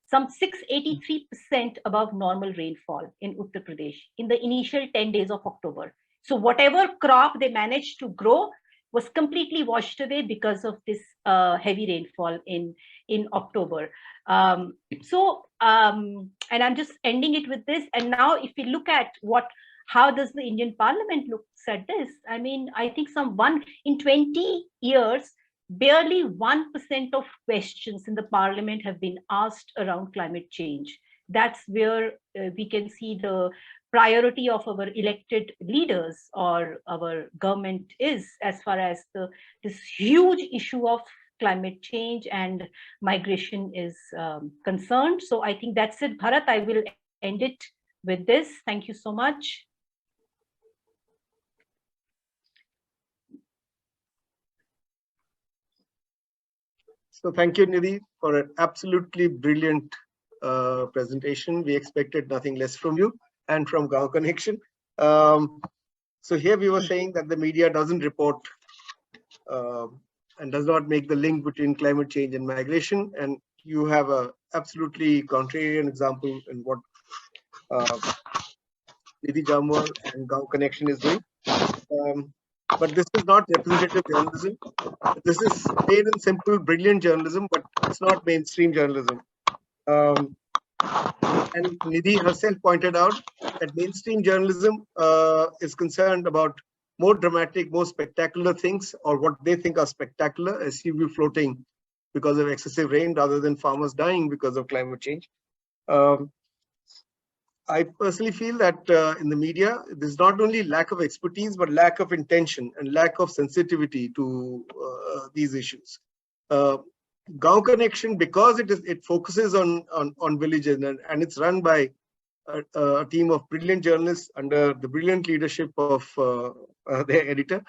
some 683% above normal rainfall in Uttar Pradesh in the initial 10 days of October. So whatever crop they managed to grow was completely washed away because of this heavy rainfall in October. And I'm just ending it with this. And now if we look at how does the Indian Parliament looks at this? I mean, I think in 20 years, barely 1% of questions in the Parliament have been asked around climate change. That's where we can see the priority of our elected leaders or our government is, as far as this huge issue of climate change and migration is concerned. So I think that's it, Bharat. I will end it with this. Thank you so much. So thank you, Nidhi, for an absolutely brilliant presentation. We expected nothing less from you and from Gaon Connection. So here we were saying that the media doesn't report and does not make the link between climate change and migration. And you have a absolutely contrarian example in what Nidhi Jamwal and Gaon Connection is doing. But this is not representative journalism. This is plain and simple, brilliant journalism, but it's not mainstream journalism. And Nidhi herself pointed out that mainstream journalism is concerned about more dramatic, more spectacular things, or what they think are spectacular, SUV floating because of excessive rain, rather than farmers dying because of climate change. I personally feel that in the media, there's not only lack of expertise, but lack of intention and lack of sensitivity to these issues. Gaon Connection, because it focuses on villages and it's run by a team of brilliant journalists under the brilliant leadership of their editor,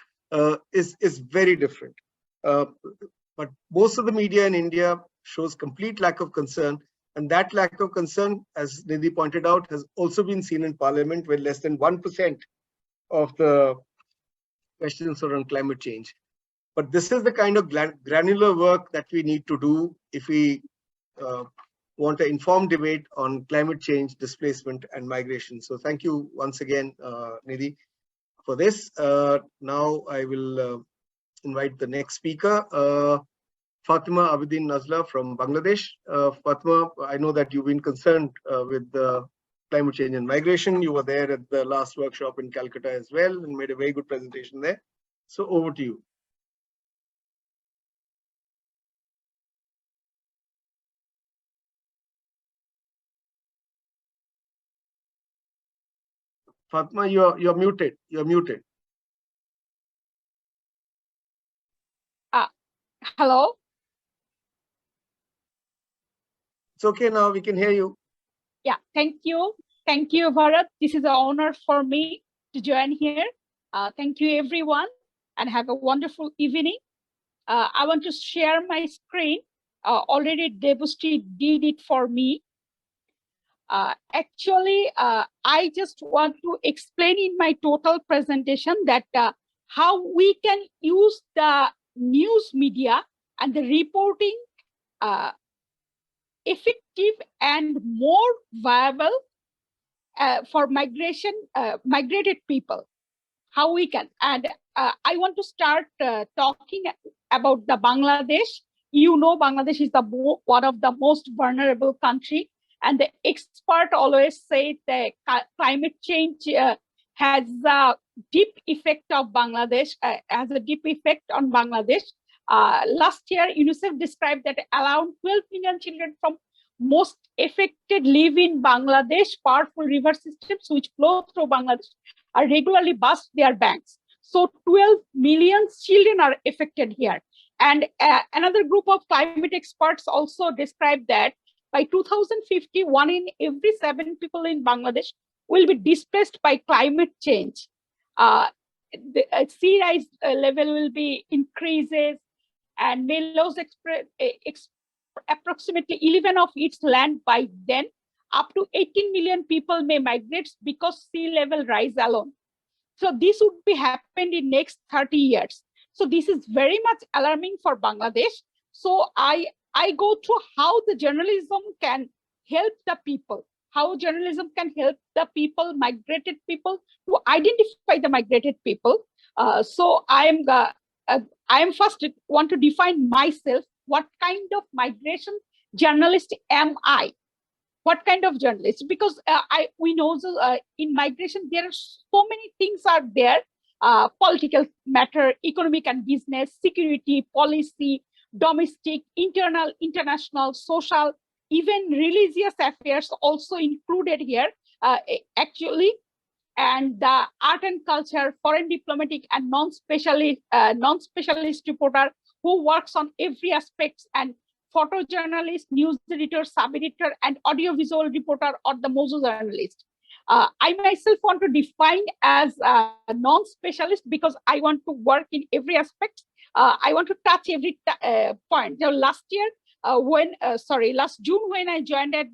is very different. But most of the media in India shows complete lack of concern. And that lack of concern, as Nidhi pointed out, has also been seen in Parliament, where less than 1% of the questions are on climate change. But this is the kind of granular work that we need to do if we want an informed debate on climate change, displacement, and migration. So thank you once again, Nidhi, for this. Now I will invite the next speaker, Fatima Abidin Nazla from Bangladesh. Fatima, I know that you've been concerned with climate change and migration. You were there at the last workshop in Calcutta as well and made a very good presentation there. So over to you. Fatma, you're muted. You're muted. Hello. It's okay now. We can hear you. Yeah, thank you. Thank you, Bharat. This is an honor for me to join here. Thank you, everyone, and have a wonderful evening. I want to share my screen. Already Debushree did it for me. Actually, I just want to explain in my total presentation that how we can use the news media and the reporting effective and more viable for migrated people. How we can, and I want to start talking about the Bangladesh. You know, Bangladesh is one of the most vulnerable country, and the expert always say that climate change has a deep effect of Bangladesh, has a deep effect on Bangladesh. Last year, UNICEF described that around 12 million children from most affected live in Bangladesh. Powerful river systems which flow through Bangladesh are regularly burst their banks. So 12 million children are affected here. And another group of climate experts also described that by 2050, 1 in every 7 people in Bangladesh will be displaced by climate change. The sea rise level will be increases, and may lose approximately 11 of its land by then. Up to 18 million people may migrate because sea level rise alone. So this would be happened in next 30 years. So this is very much alarming for Bangladesh. So I go through how the journalism can help the people, how journalism can help the people, migrated people, to identify the migrated people. So I am first want to define myself. What kind of migration journalist am I? What kind of journalist? Because we know in migration there are so many things are there: political matter, economic and business, security, policy, domestic, internal, international, social, even religious affairs also included here. Actually, and the art and culture, foreign diplomatic, and non-specialist reporter who works on every aspect, and photojournalist, news editor, sub-editor, and audiovisual reporter, or the mozo journalist. I myself want to define as a non-specialist because I want to work in every aspect. I want to touch every point. So last year, last June, when I joined at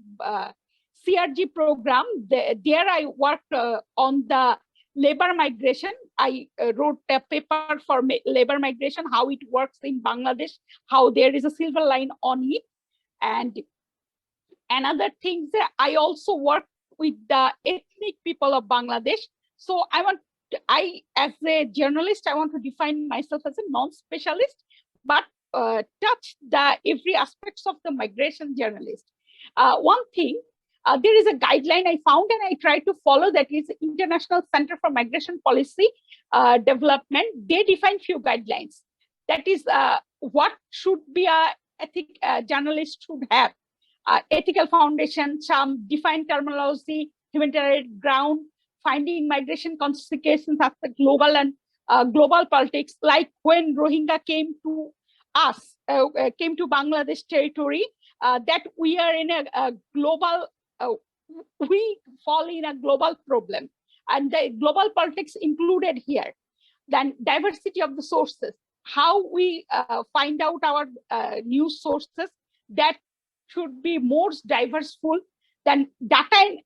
CRG program, there I worked on the labor migration. I wrote a paper for labor migration, how it works in Bangladesh, how there is a silver line on it. And another thing, I also work with the ethnic people of Bangladesh. So as a journalist, I want to define myself as a non-specialist, but touch the every aspects of the migration journalist. One thing, there is a guideline I found and I try to follow, that is International Center for Migration Policy Development. They define few guidelines. That is what should be a journalist should have. Ethical foundation, some defined terminology, humanitarian ground, finding migration consequences of the global and global politics, like when Rohingya came to us, came to Bangladesh territory, that we are in a global, we fall in a global problem, and the global politics included here. Then diversity of the sources, how we find out our news sources, that should be more diverseful. Then data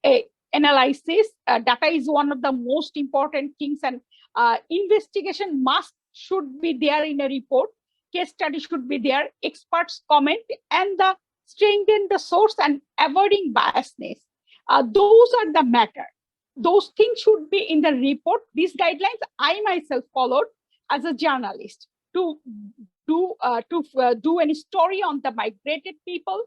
analysis, data is one of the most important things, and investigation should be there in a report. Case study should be there, experts comment, and the strengthen the source and avoiding biasness. Those are the matter. Those things should be in the report. These guidelines I myself followed as a journalist to do any story on the migrated people.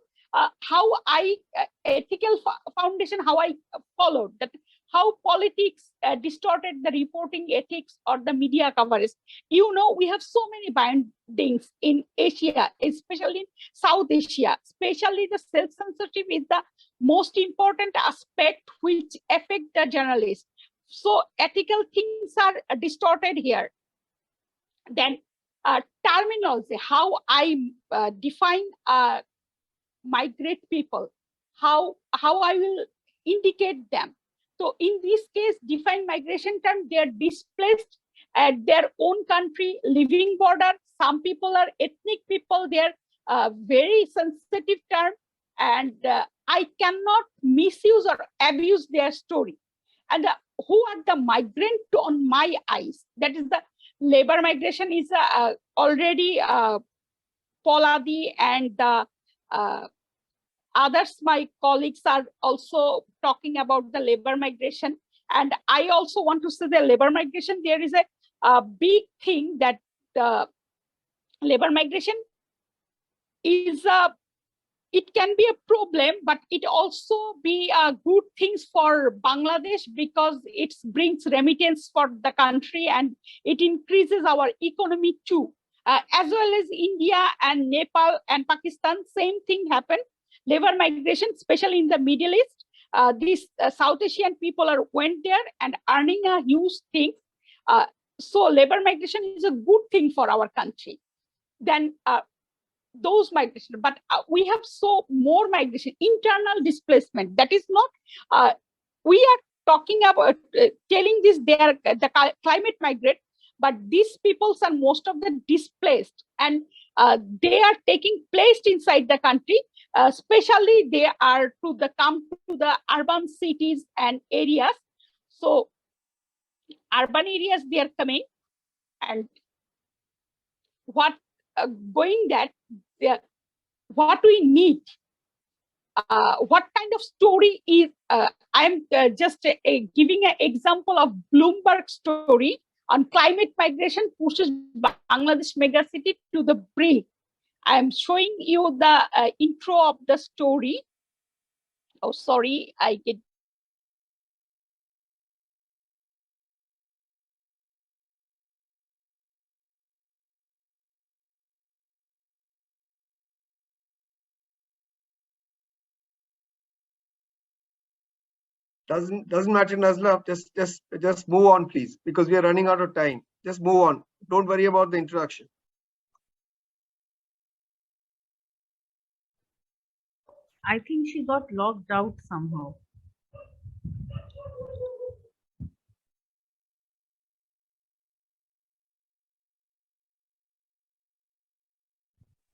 How I ethical foundation, how I followed that, how politics distorted the reporting ethics or the media coverage. You know, we have so many bindings in Asia, especially in South Asia, especially the self-censorship is the most important aspect which affect the journalist. So ethical things are distorted here. Then terminology, how I define migrate people, how I will indicate them. So in this case, define migration term, they are displaced at their own country, living border. Some people are ethnic people, they are very sensitive term, and I cannot misuse or abuse their story. And who are the migrant on my eyes? That is the labor migration is already Poladi and others, my colleagues are also talking about the labor migration. And I also want to say the labor migration, there is a big thing that the labor migration is it can be a problem, but it also be a good things for Bangladesh because it brings remittance for the country and it increases our economy too. As well as India and Nepal and Pakistan, same thing happened. Labor migration, especially in the Middle East, these South Asian people went there and earning a huge thing. So labor migration is a good thing for our country. Then those migration, but we have so more migration, internal displacement. That is not, we are talking about telling this, they are the climate migrate, but these peoples are most of the displaced and they are taking place inside the country, especially they are come to the urban cities and areas. So urban areas, they are coming, and what going that, what we need, what kind of story is, I'm just giving an example of Bloomberg story on climate migration pushes Bangladesh megacity to the brink. I am showing you the intro of the story. Oh, sorry, I get. Doesn't matter, Nazla. Just move on, please, because we are running out of time. Just move on. Don't worry about the introduction. I think she got logged out somehow.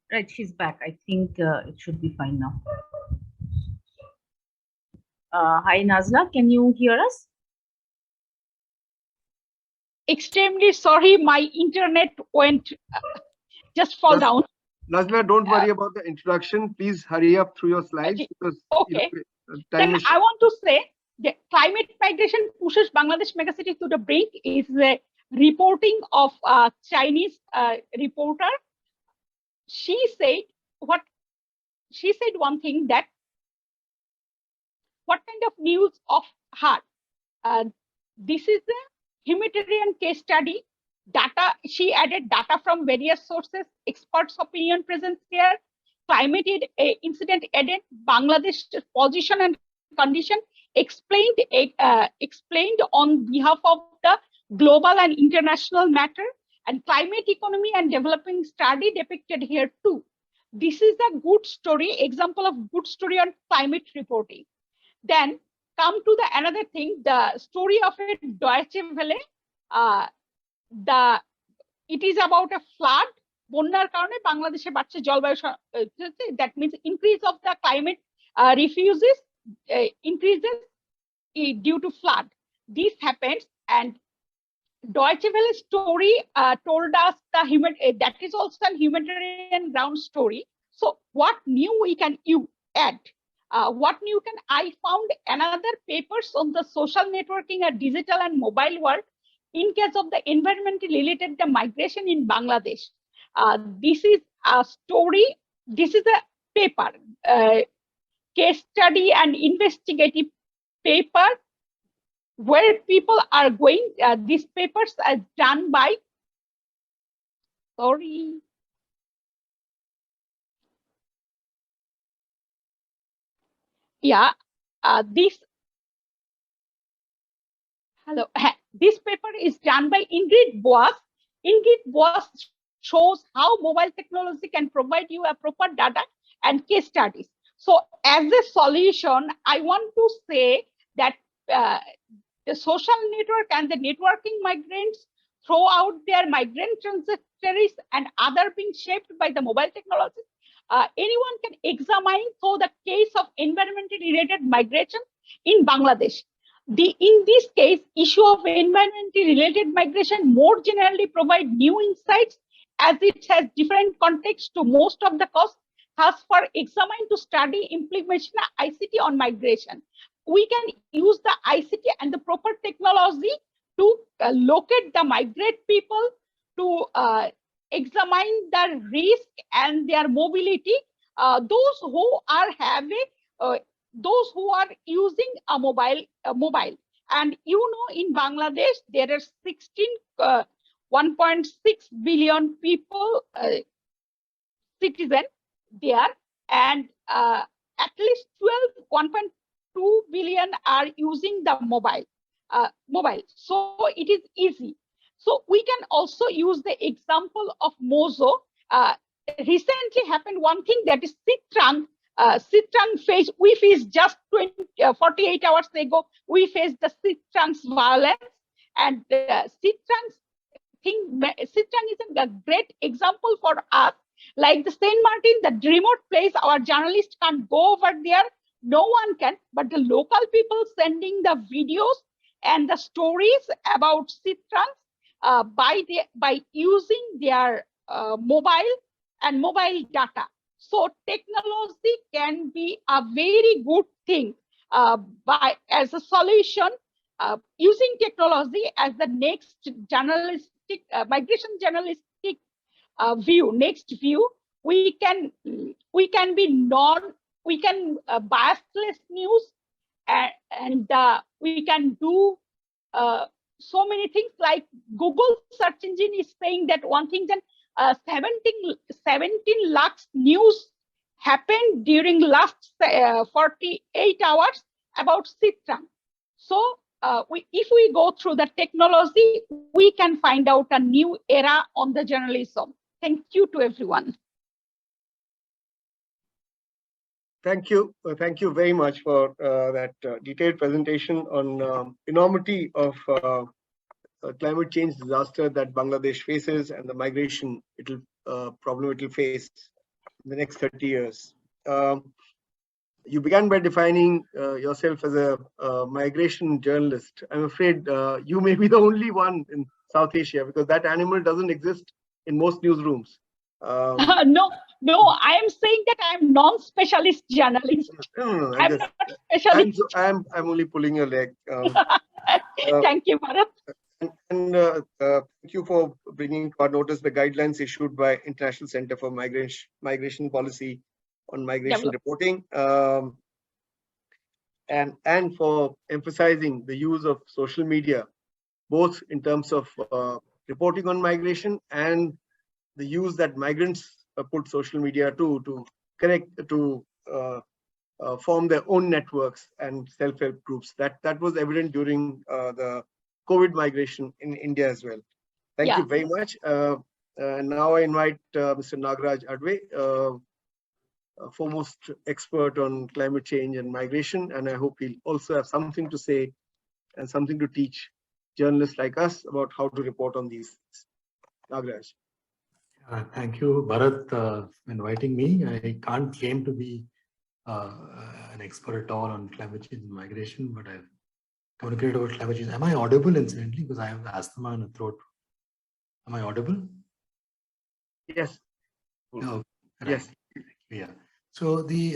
Right, she's back. I think it should be fine now. Hi, Nazla, can you hear us? Extremely sorry, my internet went, just fall down. Nazla, don't worry about the introduction. Please hurry up through your slides. Because, okay. Time then I want to say the climate migration pushes Bangladesh megacity to the brink is the reporting of a Chinese reporter. She said one thing, that what kind of news of her? This is a humanitarian case study. Data, she added data from various sources, experts' opinion present here, climate incident added, Bangladesh's position and condition explained on behalf of the global and international matter, and climate economy and developing study depicted here too. This is a good story, example of good story on climate reporting. Then come to the another thing, the story of a Deutsche Welle. It is about a flood. বন্যার কারণে বাংলাদেশে বাড়ছে জলবায়ু, that means increase of the climate refuges increases due to flood. This happens, and Deutsche Welle story told us the that is also a humanitarian ground story. So what new we can add? What new can I found another papers on the social networking and digital and mobile world in case of the environment related the migration in Bangladesh. This is a story. This is a paper, case study and investigative paper where people are going. These papers are done by. Sorry. Yeah, this paper is done by Ingrid Boas. Ingrid Boas shows how mobile technology can provide you a proper data and case studies. So as a solution, I want to say that the social network and the networking migrants throughout their migrant trajectories and other being shaped by the mobile technology. Anyone can examine so the case of environmental related migration in Bangladesh. In this case, issue of environmental related migration more generally provide new insights as it has different context to most of the costs. Thus, for examine to study implementation of ICT on migration, we can use the ICT and the proper technology to locate the migrant people, to examine their risk and their mobility. Those who are having, those who are using a mobile, and you know, in Bangladesh there are 1.6 billion people, citizen there, and at least 1.2 billion are using the mobile. So it is easy. So we can also use the example of Mozo. Recently happened one thing, that is Sitrang. Sitrang we faced just 48 hours ago, we faced the Sitrang's violence, and Sitrang is a great example for us. Like the Saint Martin, the remote place, our journalists can't go over there. No one can, but the local people sending the videos and the stories about Sitrang by using their mobile and mobile data. So technology can be a very good thing as a solution. Using technology as the next journalistic migration journalistic next view, we can biasless news, and we can do so many things. Like Google search engine is saying that one thing, that 17 lakhs news happened during last 48 hours about Sitrang. So if we go through the technology, we can find out a new era on the journalism. Thank you to everyone. Thank you very much for that detailed presentation on enormity of climate change disaster that Bangladesh faces and the migration problem it will face in the next 30 years. You began by defining yourself as a migration journalist. I'm afraid you may be the only one in South Asia, because that animal doesn't exist in most newsrooms. No, I am saying that I am non-specialist journalist. No, I'm not specialist. I'm only pulling your leg. Thank you, Bharat. And thank you for bringing to our notice the guidelines issued by International Center for Migration Policy on Migration Reporting, and for emphasizing the use of social media, both in terms of reporting on migration and the use that migrants put social media to form their own networks and self-help groups. That was evident during the COVID migration in India as well. Thank you very much. And now I invite Mr. Nagaraj Adve, foremost expert on climate change and migration, and I hope he'll also have something to say and something to teach journalists like us about how to report on these things. Nagaraj. Thank you, Bharat, for inviting me. I can't claim to be an expert at all on climate change and migration, but I've communicated about climate change. Am I audible, incidentally? Because I have asthma and a throat. Am I audible? Yes. Oh, right. Yes. Yeah. So the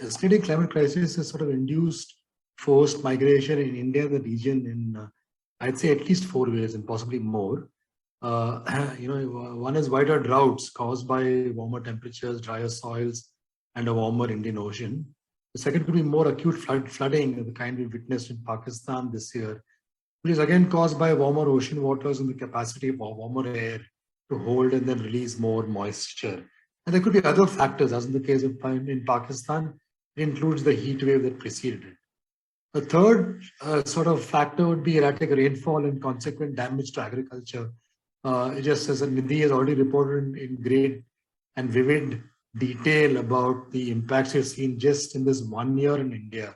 escalating climate crisis has sort of induced forced migration in India and the region in, I'd say, at least 4 ways and possibly more. One is wider droughts caused by warmer temperatures, drier soils, and a warmer Indian Ocean. The second could be more acute flooding of the kind we witnessed in Pakistan this year, which is again caused by warmer ocean waters and the capacity of warmer air to hold and then release more moisture. And there could be other factors, as in the case of in Pakistan, it includes the heat wave that preceded it. The third sort of factor would be erratic rainfall and consequent damage to agriculture. Just as Nidhi has already reported in great and vivid detail about the impacts we've seen just in this 1 year in India,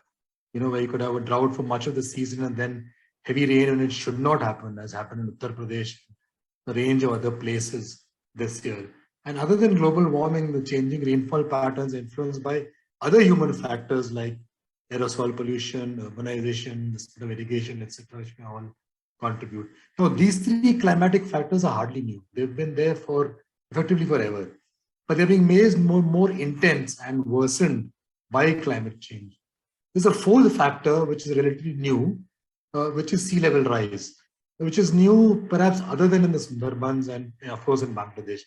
where you could have a drought for much of the season and then heavy rain when it should not happen, as happened in Uttar Pradesh, a range of other places this year. And other than global warming, the changing rainfall patterns are influenced by other human factors like aerosol pollution, urbanization, the speed of irrigation, etc., which may all contribute. Now, these 3 climatic factors are hardly new. They've been there for effectively forever, but they're being made more intense and worsened by climate change. There's a 4th factor, which is relatively new, which is sea level rise, which is new perhaps other than in the Sundarbans and of course in Bangladesh.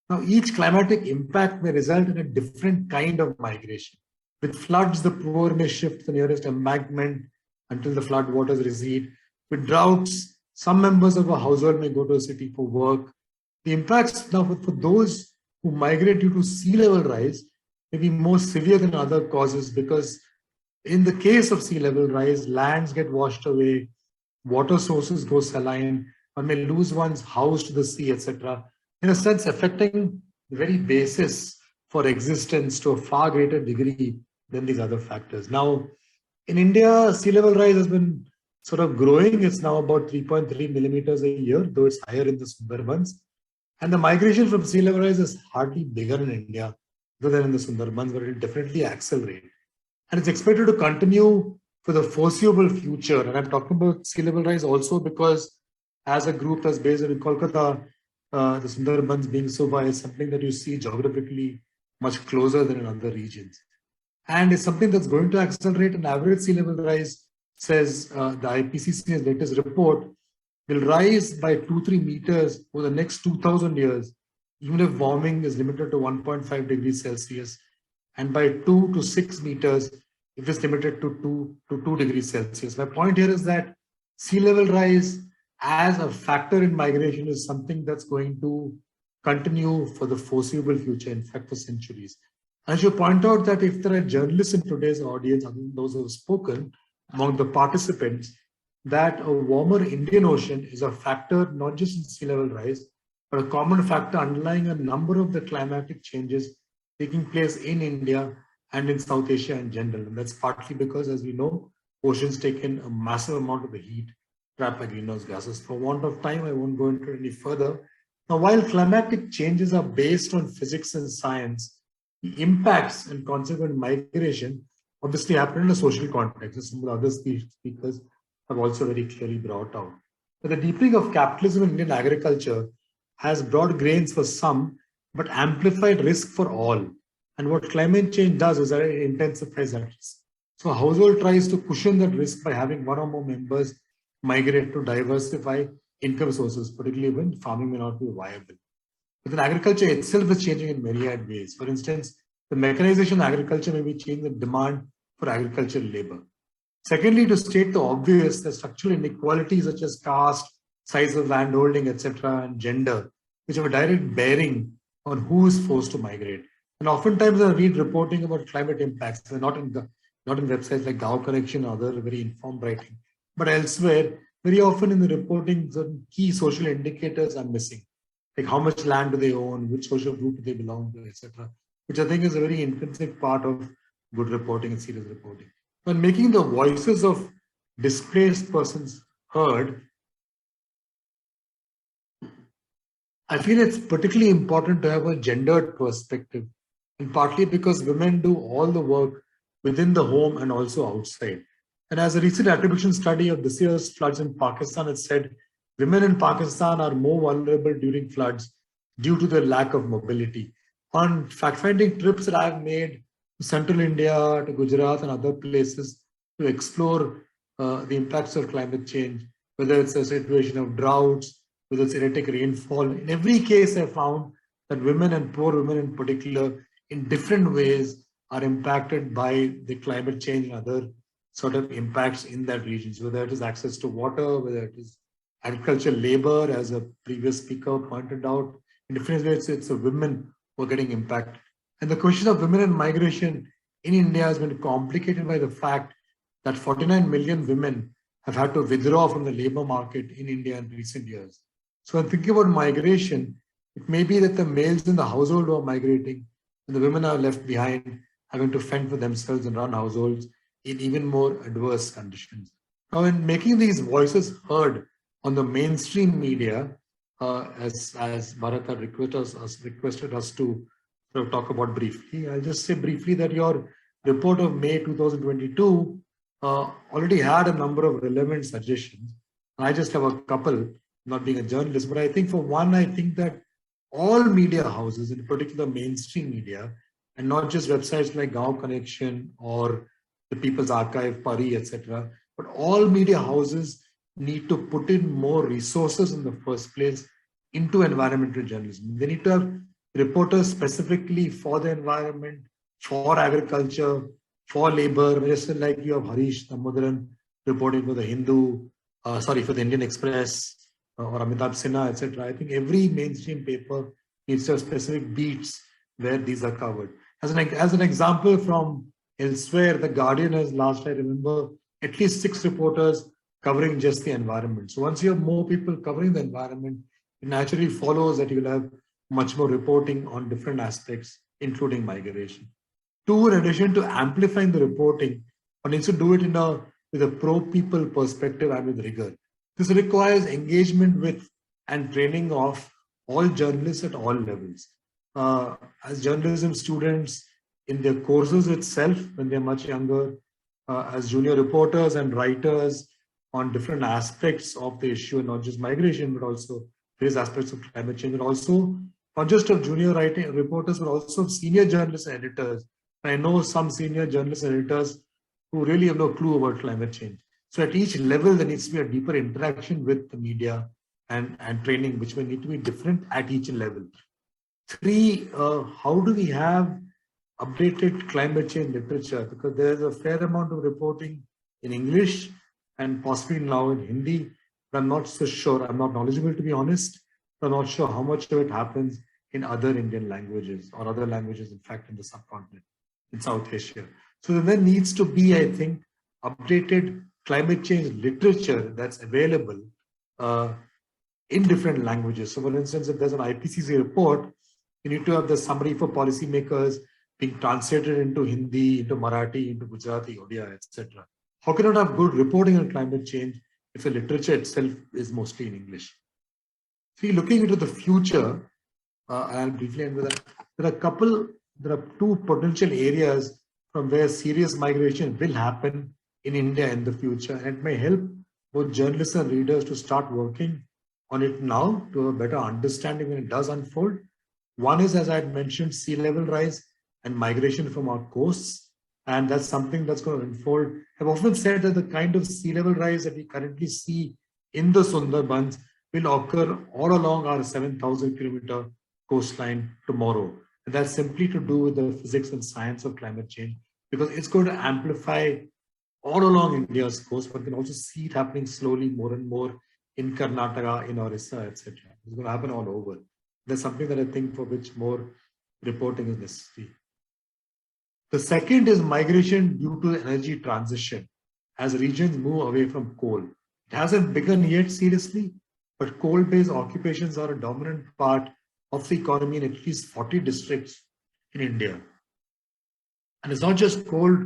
Now, each climatic impact may result in a different kind of migration. With floods, the poor may shift to the nearest embankment until the flood waters recede. With droughts, some members of a household may go to a city for work. The impacts now for those who migrate due to sea level rise may be more severe than other causes, because in the case of sea level rise, lands get washed away, water sources go saline, one may lose one's house to the sea, etc. In a sense, affecting the very basis for existence to a far greater degree than these other factors. Now, in India, sea level rise has been sort of growing. It's now about 3.3 millimeters a year, though it's higher in the Sundarbans. And the migration from sea level rise is hardly bigger in India other than in the Sundarbans, but it will definitely accelerate. And it's expected to continue for the foreseeable future. And I'm talking about sea level rise also because as a group that's based in Kolkata, the Sundarbans being so far is something that you see geographically much closer than in other regions. And it's something that's going to accelerate. An average sea level rise, says the IPCC's latest report, will rise by 2-3 meters over the next 2,000 years, even if warming is limited to 1.5 degrees Celsius, and by 2 to 6 meters if it's limited to 2 degrees Celsius. My point here is that sea level rise as a factor in migration is something that's going to continue for the foreseeable future, in fact, for centuries. I should point out that if there are journalists in today's audience, other than those who have spoken, among the participants, that a warmer Indian Ocean is a factor not just in sea level rise, but a common factor underlying a number of the climatic changes taking place in India and in South Asia in general. And that's partly because, as we know, oceans take in a massive amount of the heat trapped by greenhouse gases. For want of time, I won't go into it any further. Now, while climatic changes are based on physics and science, the impacts and consequent migration obviously happen in a social context, as some of the other speakers have also very clearly brought out. But the deepening of capitalism in Indian agriculture has brought gains for some, but amplified risk for all. And what climate change does is that it intensifies that risk. So a household tries to cushion that risk by having one or more members migrate to diversify income sources, particularly when farming may not be viable. But then agriculture itself is changing in myriad ways. For instance, the mechanization of agriculture may be changing the demand for agricultural labor. Secondly, to state the obvious, the structural inequalities such as caste, size of land holding, etc., and gender, which have a direct bearing on who is forced to migrate. And oftentimes I read reporting about climate impacts, not in websites like Gao Connection or other very informed writing, but elsewhere, very often in the reporting, certain key social indicators are missing. Like how much land do they own, which social group do they belong to, etc., which I think is a very intrinsic part of good reporting and serious reporting. When making the voices of displaced persons heard, I feel it's particularly important to have a gendered perspective, and partly because women do all the work within the home and also outside. And as a recent attribution study of this year's floods in Pakistan has said, women in Pakistan are more vulnerable during floods due to their lack of mobility. on fact-finding trips that I've made to central India, to Gujarat and other places to explore the impacts of climate change, whether it's a situation of droughts, whether it's erratic rainfall. In every case, I found that women and poor women in particular, in different ways, are impacted by the climate change and other sort of impacts in that region. So whether it is access to water, whether it is agricultural labor, as a previous speaker pointed out, in different ways, it's the women who are getting impacted. And the question of women and migration in India has been complicated by the fact that 49 million women have had to withdraw from the labor market in India in recent years. So when thinking about migration, it may be that the males in the household are migrating and the women are left behind, having to fend for themselves and run households in even more adverse conditions. Now, in making these voices heard on the mainstream media, as Bharat had requested us to sort of talk about briefly, I'll just say briefly that your report of May 2022 already had a number of relevant suggestions. I just have a couple, not being a journalist, but I think for one, I think that all media houses, in particular mainstream media, and not just websites like Gaon Connection or the People's Archive, Pari, etc., but all media houses need to put in more resources in the first place into environmental journalism. They need to have reporters specifically for the environment, for agriculture, for labor. Just like you have Harish Damodaran reporting for the Hindu, for the Indian Express, or Amitabh Sinha, etc. I think every mainstream paper needs to have specific beats where these are covered. As an example from elsewhere, The Guardian has last I remember at least 6 reporters covering just the environment. So once you have more people covering the environment, it naturally follows that you will have much more reporting on different aspects, including migration. 2, in addition to amplifying the reporting, one needs to do it with a pro-people perspective and with rigor. This requires engagement with and training of all journalists at all levels. As journalism students in their courses itself, when they're much younger, as junior reporters and writers on different aspects of the issue, not just migration, but also various aspects of climate change, and also not just of junior writing reporters, but also of senior journalists and editors. I know some senior journalists and editors who really have no clue about climate change. So at each level, there needs to be a deeper interaction with the media and training, which may need to be different at each level. 3, how do we have updated climate change literature? Because there's a fair amount of reporting in English and possibly now in Hindi, but I'm not so sure. I'm not knowledgeable, to be honest. I'm not sure how much of it happens in other Indian languages or other languages, in fact, in the subcontinent, in South Asia. So there needs to be, I think, updated climate change literature that's available in different languages. So for instance, if there's an IPCC report, you need to have the summary for policymakers being translated into Hindi, into Marathi, into Gujarati, Odia, etc. How can you have good reporting on climate change if the literature itself is mostly in English? See, looking into the future, I'll briefly end with that. There are 2 potential areas from where serious migration will happen in India in the future, and it may help both journalists and readers to start working on it now to have a better understanding when it does unfold. One is, as I had mentioned, sea level rise and migration from our coasts, and that's something that's going to unfold. I've often said that the kind of sea level rise that we currently see in the Sundarbans will occur all along our 7,000 kilometer coastline tomorrow. And that's simply to do with the physics and science of climate change, because it's going to amplify all along India's coast, but you can also see it happening slowly more and more in Karnataka, in Orissa, etc. It's going to happen all over. That's something that I think for which more reporting is necessary. The second is migration due to energy transition as regions move away from coal. It hasn't begun yet seriously, but coal-based occupations are a dominant part of the economy in at least 40 districts in India. And it's not just coal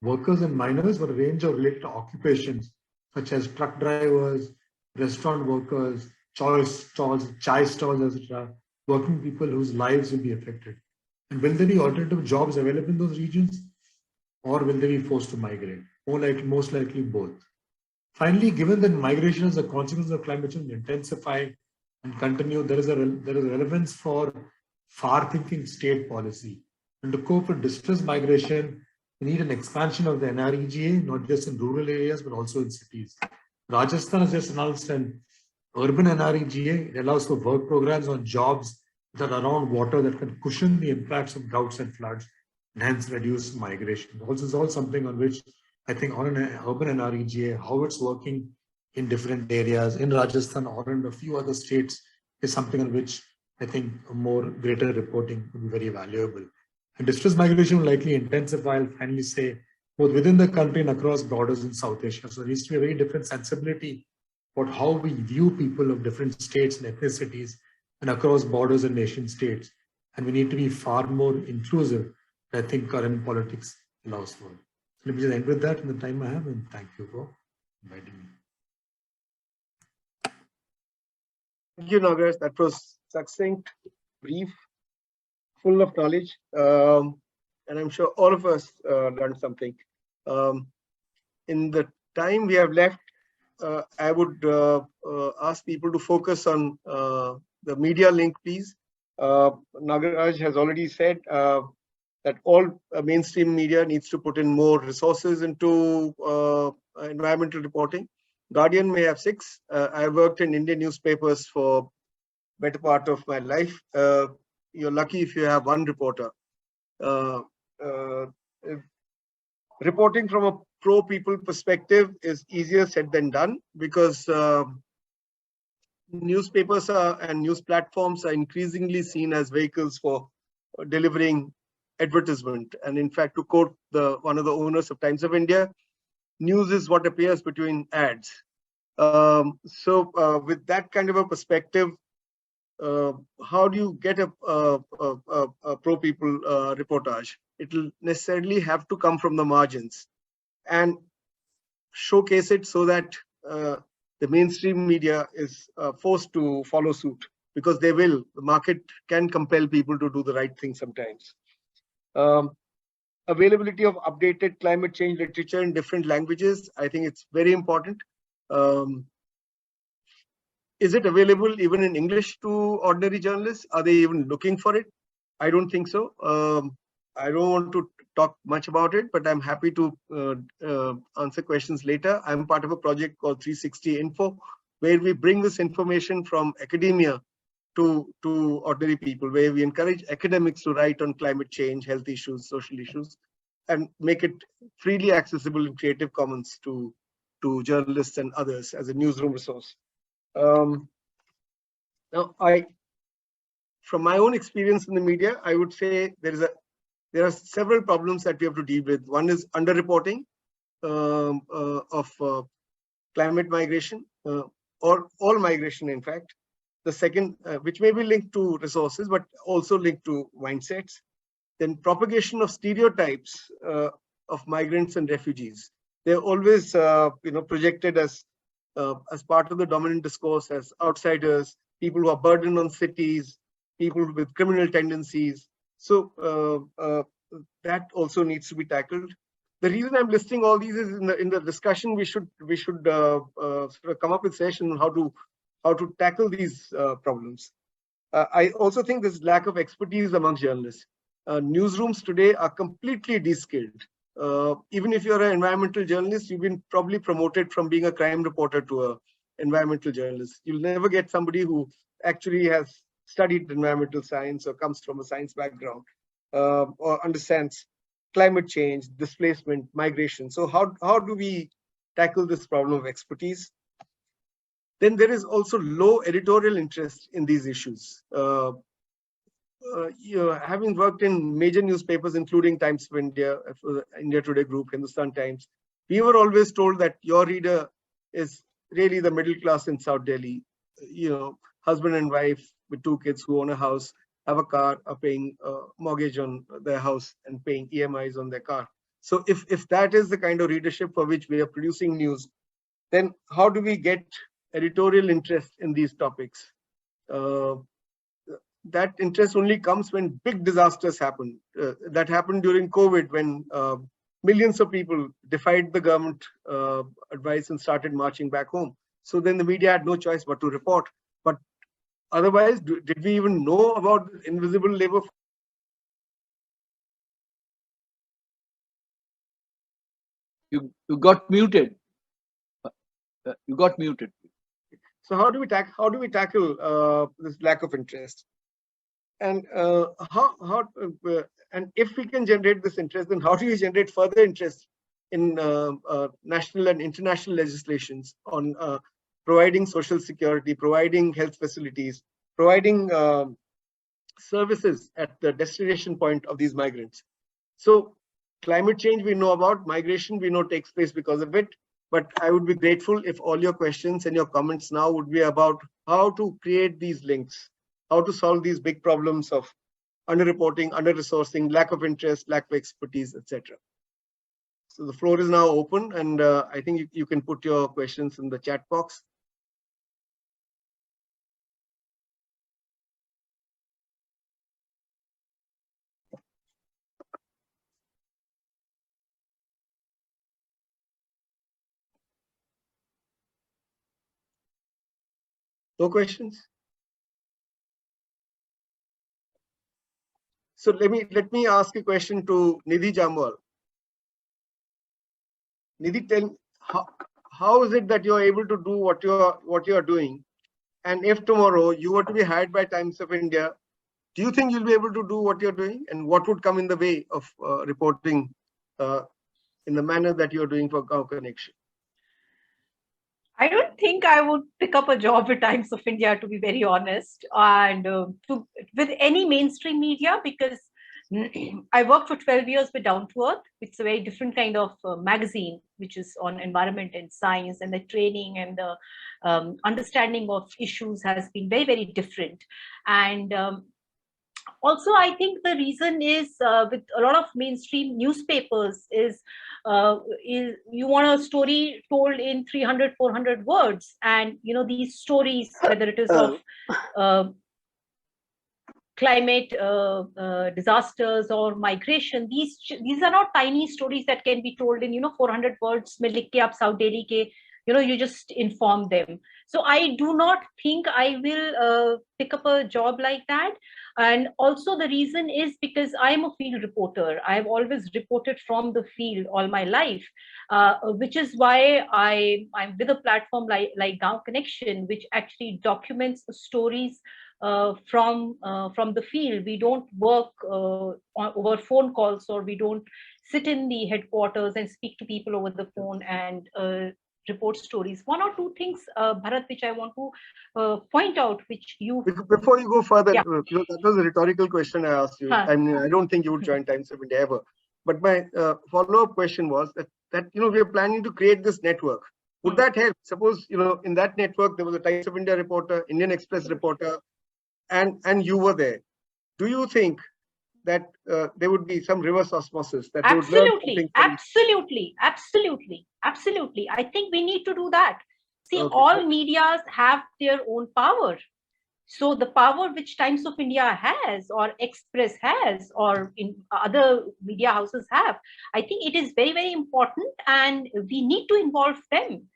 workers and miners, but a range of related occupations such as truck drivers, restaurant workers, chai stalls, etc., working people whose lives will be affected. And will there be alternative jobs available in those regions, or will they be forced to migrate? Most likely both. Finally, given that migration as a consequence of climate change intensify and continue, there is a relevance for far-thinking state policy. And to cope with distress migration, we need an expansion of the NREGA, not just in rural areas, but also in cities. Rajasthan has just announced an urban NREGA. It allows for work programs on jobs that are around water that can cushion the impacts of droughts and floods and hence reduce migration. Also, is all something on which I think on an urban NREGA, how it's working in different areas in Rajasthan or in a few other states is something on which I think more greater reporting will be very valuable. And distress migration will likely intensify, I'll finally say, both within the country and across borders in South Asia. So there needs to be a very different sensibility about how we view people of different states and ethnicities and across borders and nation states. And we need to be far more inclusive than I think current politics allows for. So let me just end with that in the time I have, and thank you for inviting me. Thank you, Nagaraj. That was succinct, brief, full of knowledge. And I'm sure all of us learned something. In the time we have left, I would ask people to focus on the media link, please. Nagaraj has already said that all mainstream media needs to put in more resources into environmental reporting. Guardian may have 6. I worked in Indian newspapers for better part of my life. You're lucky if you have 1 reporter. Reporting from a pro-people perspective is easier said than done because newspapers and news platforms are increasingly seen as vehicles for delivering advertisement. And in fact, to quote one of the owners of Times of India, news is what appears between ads. So with that kind of a perspective, how do you get a pro-people reportage? It will necessarily have to come from the margins and showcase it so that the mainstream media is forced to follow suit, because they will. The market can compel people to do the right thing sometimes. Availability of updated climate change literature in different languages, I think it's very important. Is it available even in English to ordinary journalists? Are they even looking for it? I don't think so. I don't want to talk much about it, but I'm happy to answer questions later. I'm part of a project called 360 Info, where we bring this information from academia to ordinary people, where we encourage academics to write on climate change, health issues, social issues, and make it freely accessible in Creative Commons to journalists and others as a newsroom resource. Now, from my own experience in the media, I would say there are several problems that we have to deal with. One is underreporting of climate migration, or all migration, in fact. The second, which may be linked to resources, but also linked to mindsets. Then propagation of stereotypes of migrants and refugees. They're always, projected as part of the dominant discourse as outsiders, people who are burdened on cities, people with criminal tendencies. So that also needs to be tackled. The reason I'm listing all these is in the discussion we should sort of come up with session on how to tackle these problems. I also think there's lack of expertise among journalists. Newsrooms today are completely de-skilled. Even if you're an environmental journalist, you've been probably promoted from being a crime reporter to an environmental journalist. You'll never get somebody who actually has studied environmental science or comes from a science background or understands climate change, displacement, migration. So how do we tackle this problem of expertise? Then there is also low editorial interest in these issues. Having worked in major newspapers, including Times of India, India Today Group, Hindustan Times, we were always told that your reader is really the middle class in South Delhi. Husband and wife with 2 kids who own a house, have a car, are paying mortgage on their house and paying EMIs on their car. So if that is the kind of readership for which we are producing news, then how do we get editorial interest in these topics? That interest only comes when big disasters happen. That happened during COVID, when millions of people defied the government advice and started marching back home. So then the media had no choice but to report. But Otherwise, did we even know about this invisible labor? You got muted. You got muted. So how do we tackle this lack of interest? And and if we can generate this interest, then how do we generate further interest in national and international legislations on providing social security, providing health facilities, providing services at the destination point of these migrants? So climate change we know about, migration we know takes place because of it, but I would be grateful if all your questions and your comments now would be about how to create these links, how to solve these big problems of underreporting, under-resourcing, lack of interest, lack of expertise, etc. So the floor is now open, and I think you can put your questions in the chat box. No questions? So let me ask a question to Nidhi Jamwal. Nidhi, tell me, how is it that you're able to do what you're doing? And if tomorrow you were to be hired by Times of India, do you think you'll be able to do what you're doing? And what would come in the way of reporting in the manner that you're doing for Gaon Connection? I don't think I would pick up a job at Times of India, to be very honest, and with any mainstream media, because I worked for 12 years with Down to Earth. It's a very different kind of magazine, which is on environment and science, and the training and the understanding of issues has been very, very different. And also, I think the reason is with a lot of mainstream newspapers is you want a story told in 300, 400 words. And, you know, these stories, whether it is of climate disasters or migration, these are not tiny stories that can be told in 400 words. Mein likh ke aap South Delhi ke, you just inform them. So I do not think I will pick up a job like that. And also the reason is because I'm a field reporter. I've always reported from the field all my life, which is why I'm with a platform like Gaon Connection, which actually documents the stories from the field. We don't work over phone calls, or we don't sit in the headquarters and speak to people over the phone and report stories. One or two things, Bharat, which I want to point out, which you... Before you go further, Yeah. that was a rhetorical question I asked you. I mean, I don't think you would join Times of India ever. But my follow-up question was that we are planning to create this network. Would that help? Suppose, in that network, there was a Times of India reporter, Indian Express reporter, and you were there. Do you think that there would be some reverse osmosis that they would learn something from... Absolutely. I think we need to do that. See, Okay. all medias have their own power. So the power which Times of India has, or Express has, or in other media houses have, I think it is very, very important, and we need to involve them.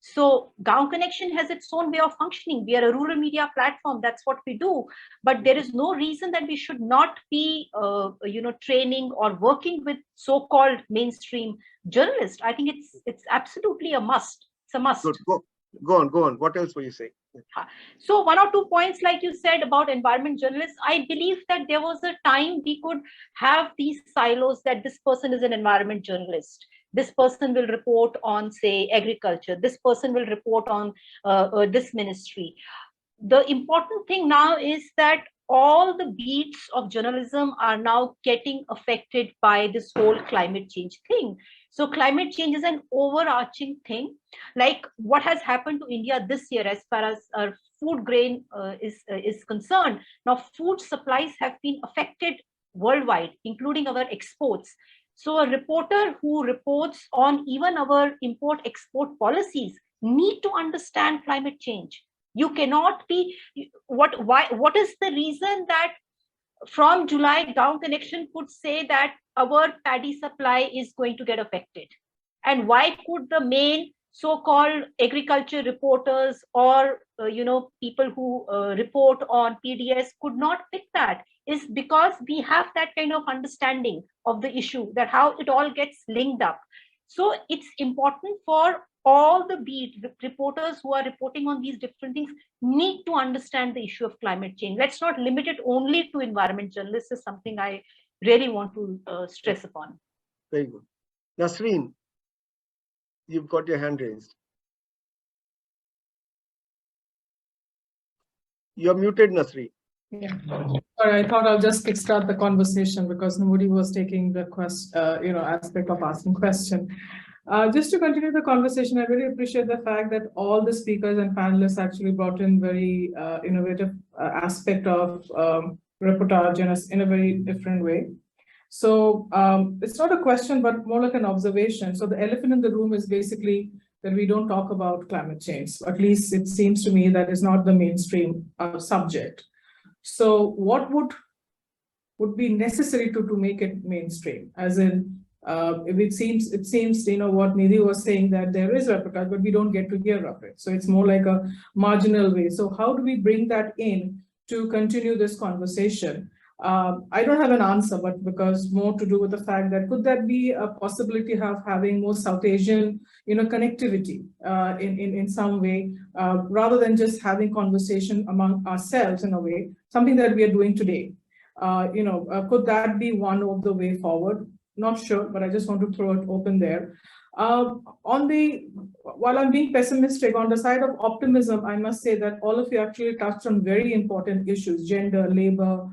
So Gaon Connection has its own way of functioning. We are a rural media platform. That's what we do. But there is no reason that we should not be, training or working with so-called mainstream journalists. I think it's absolutely a must. It's a must. Good. Go on. What else were you saying? So one or two points, like you said about environment journalists, I believe that there was a time we could have these silos, that this person is an environment journalist. This person will report on, say, agriculture. This person will report on this ministry. The important thing now is that all the beats of journalism are now getting affected by this whole climate change thing. So climate change is an overarching thing, like what has happened to India this year as far as our food grain is concerned. Now, food supplies have been affected worldwide, including our exports. So a reporter who reports on even our import-export policies need to understand climate change. You cannot be, what is the reason that from July, Gaon Connection could say that our paddy supply is going to get affected? And why could the main so-called agriculture reporters or people who report on PDS could not pick that is because we have that kind of understanding of the issue, that how it all gets linked up. So it's important for all the beat reporters who are reporting on these different things need to understand the issue of climate change. Let's not limit it only to environment journalists, is something I really want to stress upon. Very good. Nasreen, you've got your hand raised. You're muted, Nasreen. Yeah. Sorry, I thought I'll just kickstart the conversation because nobody was taking the aspect of asking question. Just to continue the conversation, I really appreciate the fact that all the speakers and panelists actually brought in very innovative aspect of reportage in a very different way. So it's not a question, but more like an observation. So the elephant in the room is basically that we don't talk about climate change. At least it seems to me that is not the mainstream subject. So what would be necessary to make it mainstream? As in, if it seems what Nidhi was saying, that there is reportage, but we don't get to hear of it. So it's more like a marginal way. So how do we bring that in to continue this conversation? I don't have an answer, but because more to do with the fact that could that be a possibility of having more South Asian, connectivity in some way, rather than just having conversation among ourselves in a way, something that we are doing today. Could that be one of the way forward? Not sure, but I just want to throw it open there. While I'm being pessimistic, on the side of optimism, I must say that all of you actually touched on very important issues: gender, labor,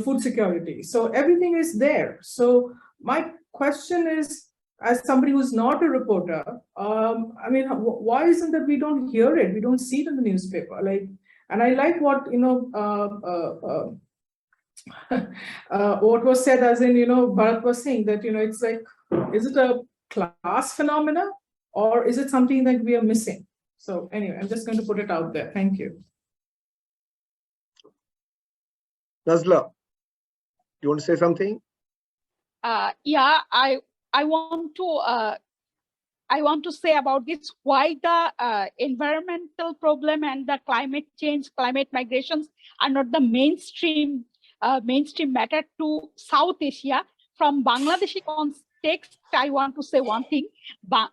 food security. So everything is there. So my question is, as somebody who's not a reporter, why isn't that we don't hear it? We don't see it in the newspaper. And I like what, what was said, as in, Bharat was saying that, it's like, is it a class phenomena or is it something that we are missing? So anyway, I'm just going to put it out there. Thank you. Nazla, you want to say something? Yeah, I want to say about this, why the environmental problem and the climate change, climate migrations are not the mainstream matter to South Asia. From Bangladeshi context, I want to say one thing.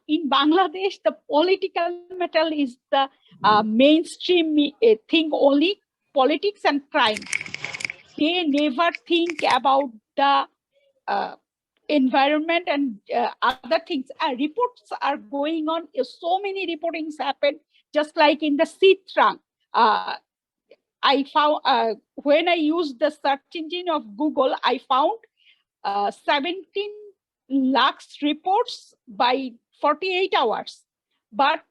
In Bangladesh, the political matter is the mainstream thing only, politics and crime. They never think about the environment and other things. Reports are going on. So many reportings happen, just like in the Sitrang. I found when I used the search engine of Google, I found 17 lakhs reports by 48 hours. But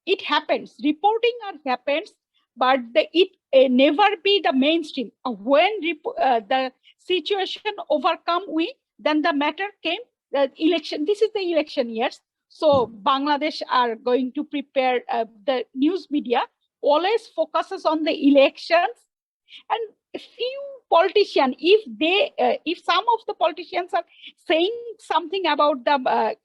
it happens. Reporting happens, but it never be the mainstream. When the situation overcome, then the matter came, the election. This is the election years. So Bangladesh are going to prepare, the news media always focuses on the elections, and a few politicians, if some of the politicians are saying something about the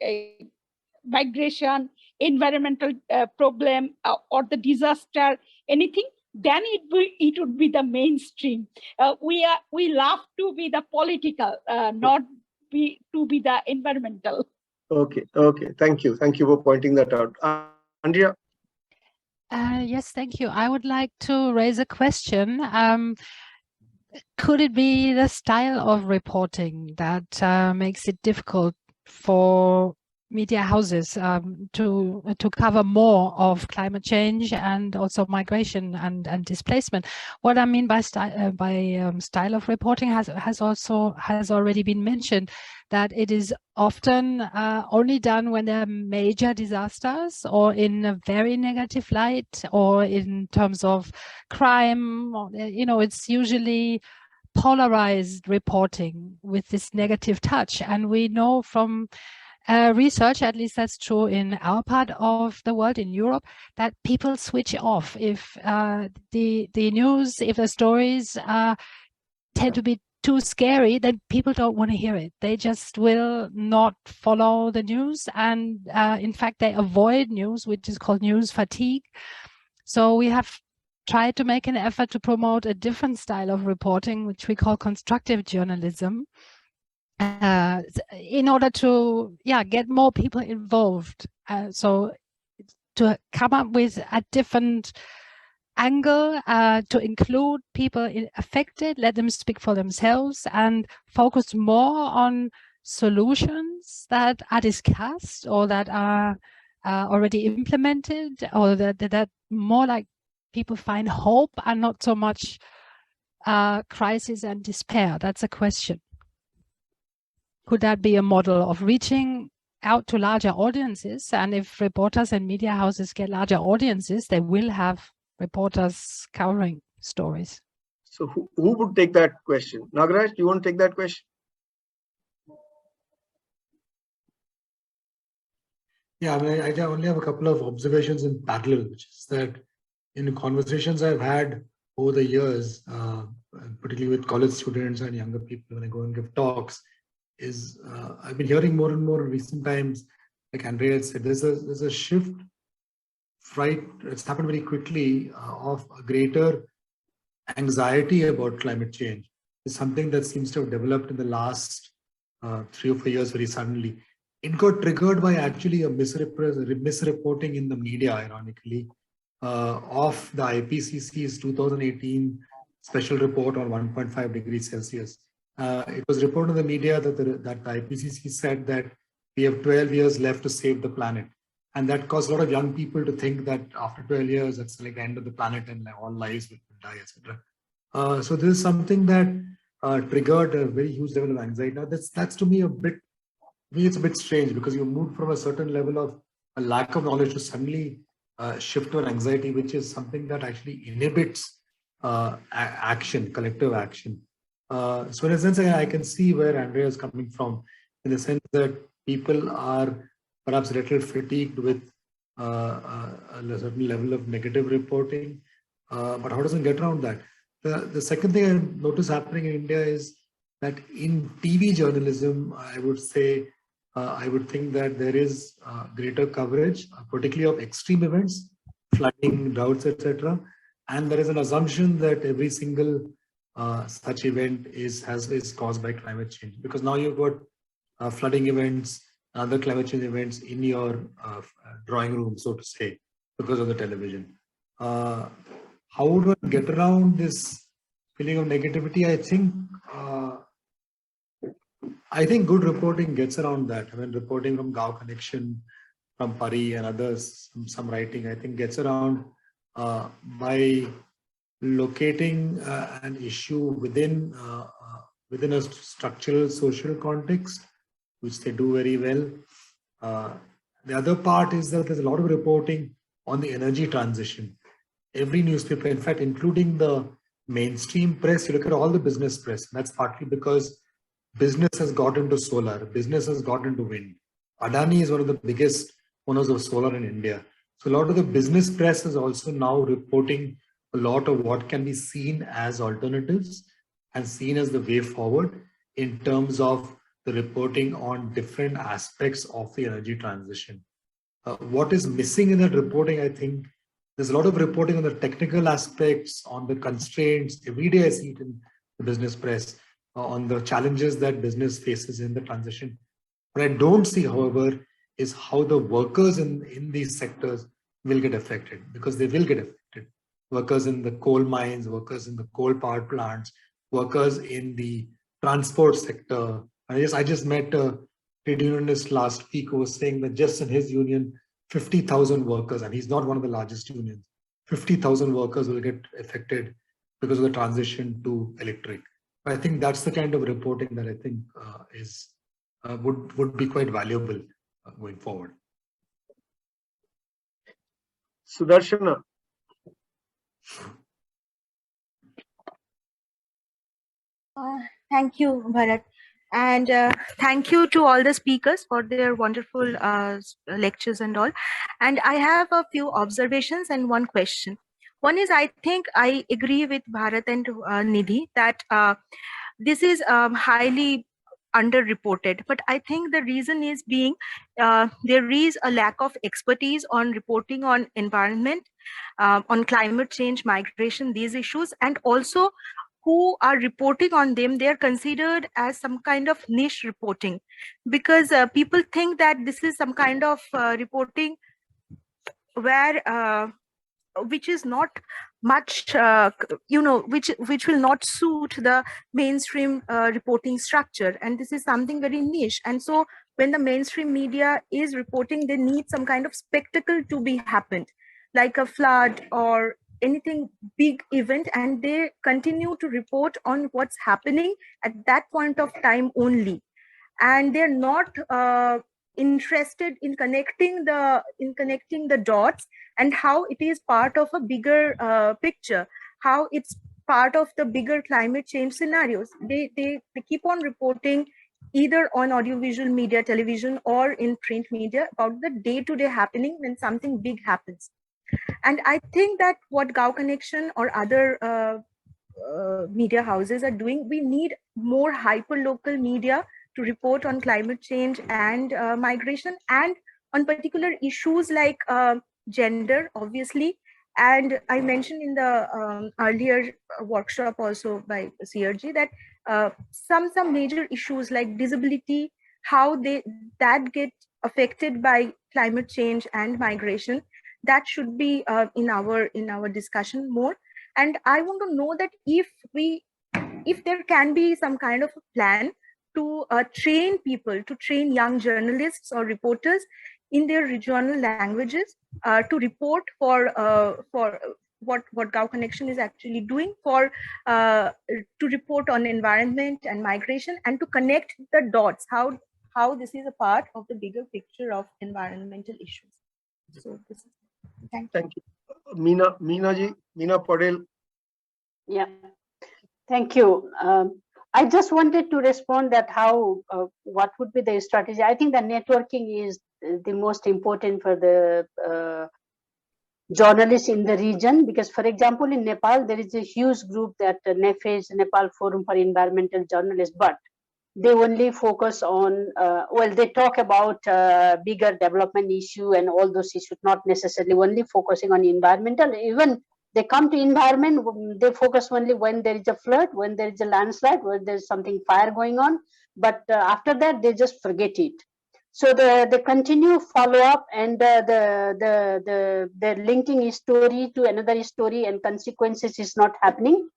migration, environmental problem, or the disaster, anything, then it would be the mainstream. We love to be the political, not to be the environmental. Okay. Thank you for pointing that out. Andrea? Yes, thank you. I would like to raise a question. Could it be the style of reporting that makes it difficult for media houses to cover more of climate change and also migration and displacement? What I mean by style of reporting has already been mentioned, that it is often only done when there are major disasters or in a very negative light or in terms of crime. It's usually polarized reporting with this negative touch, and we know from research, at least that's true in our part of the world, in Europe, that people switch off if the news, if the stories tend to be too scary, then people don't want to hear it. They just will not follow the news. And in fact, they avoid news, which is called news fatigue. So we have tried to make an effort to promote a different style of reporting, which we call constructive journalism, in order to get more people involved. So to come up with a different angle, to include people affected, let them speak for themselves, and focus more on solutions that are discussed or that are already implemented, or that more like people find hope and not so much crisis and despair. That's a question. Could that be a model of reaching out to larger audiences? And if reporters and media houses get larger audiences, they will have reporters covering stories. So who would take that question? Nagaraj, do you want to take that question? Yeah, I mean, I only have a couple of observations in parallel, which is that in conversations I've had over the years, particularly with college students and younger people when I go and give talks, is I've been hearing more and more in recent times, like Andrea said, there's a shift, right? It's happened very quickly, of a greater anxiety about climate change. It's something that seems to have developed in the last 3 or 4 years very suddenly. It got triggered by actually a misreporting in the media, ironically, of the IPCC's 2018 special report on 1.5 degrees Celsius. It was reported in the media that the IPCC said that we have 12 years left to save the planet. And that caused a lot of young people to think that after 12 years, it's like the end of the planet and all lives will die, etc. So this is something that triggered a very huge level of anxiety. Now, that's to me it's a bit strange, because you moved from a certain level of a lack of knowledge to suddenly shift to an anxiety, which is something that actually inhibits action, collective action. So in a sense, I can see where Andrea is coming from, in the sense that people are perhaps a little fatigued with a certain level of negative reporting. But how does one get around that? The second thing I notice happening in India is that in TV journalism, I would say, I would think that there is greater coverage, particularly of extreme events, flooding, droughts, etc. And there is an assumption that every single such event is caused by climate change, because now you've got flooding events, other climate change events in your drawing room, so to say, because of the television. How would one get around this feeling of negativity? I think good reporting gets around that. I mean, reporting from Gao Connection, from Pari and others, some writing, I think gets around by locating an issue within a structural social context, which they do very well. The other part is that there's a lot of reporting on the energy transition. Every newspaper, in fact, including the mainstream press, you look at all the business press. That's partly because business has got into solar, business has got into wind. Adani is one of the biggest owners of solar in India. So a lot of the business press is also now reporting a lot of what can be seen as alternatives and seen as the way forward in terms of the reporting on different aspects of the energy transition. What is missing in that reporting, I think, there's a lot of reporting on the technical aspects, on the constraints. Every day I see it in the business press, on the challenges that business faces in the transition. What I don't see, however, is how the workers in these sectors will get affected, because they will get affected. Workers in the coal mines, workers in the coal power plants, workers in the transport sector. I just met a trade unionist last week who was saying that just in his union, 50,000 workers, and he's not one of the largest unions, 50,000 workers will get affected because of the transition to electric. I think that's the kind of reporting that I think would be quite valuable going forward. Sudarshana. Thank you, Bharat. And thank you to all the speakers for their wonderful lectures and all. And I have a few observations and one question. One is, I think I agree with Bharat and Nidhi that this is highly underreported. But I think the reason is being there is a lack of expertise on reporting on environment, on climate change, migration, these issues, and also who are reporting on them, they are considered as some kind of niche reporting, because people think that this is some kind of reporting where which is not much which will not suit the mainstream reporting structure, and this is something very niche. And so when the mainstream media is reporting, they need some kind of spectacle to be happened, like a flood or anything big event, and they continue to report on what's happening at that point of time only, and they're not interested in connecting the dots and how it is part of a bigger picture, how it's part of the bigger climate change scenarios. They keep on reporting either on audiovisual media, television, or in print media about the day-to-day happening when something big happens. And I think that what Gao Connection or other media houses are doing, we need more hyper-local media to report on climate change and migration, and on particular issues like gender, obviously. And I mentioned in the earlier workshop also by CRG that some major issues like disability, how that get affected by climate change and migration, that should be in our discussion more. And I want to know that if there can be some kind of a plan to train people, to train young journalists or reporters in their regional languages to report for what Gao Connection is actually doing to report on environment and migration, and to connect the dots, how this is a part of the bigger picture of environmental issues. So this is, thank you. Meena Patel. Yeah, thank you. I just wanted to respond that how what would be the strategy. I think the networking is the most important for the journalists in the region, because for example in Nepal there is a huge group that NEFEJ, Nepal Forum for Environmental Journalists, but they only focus on well, they talk about bigger development issue and all those issues, not necessarily only focusing on environmental. Even they come to environment, they focus only when there is a flood, when there is a landslide, when there's something fire going on, but after that they just forget it. So the continue follow up and the linking a story to another story and consequences is not happening.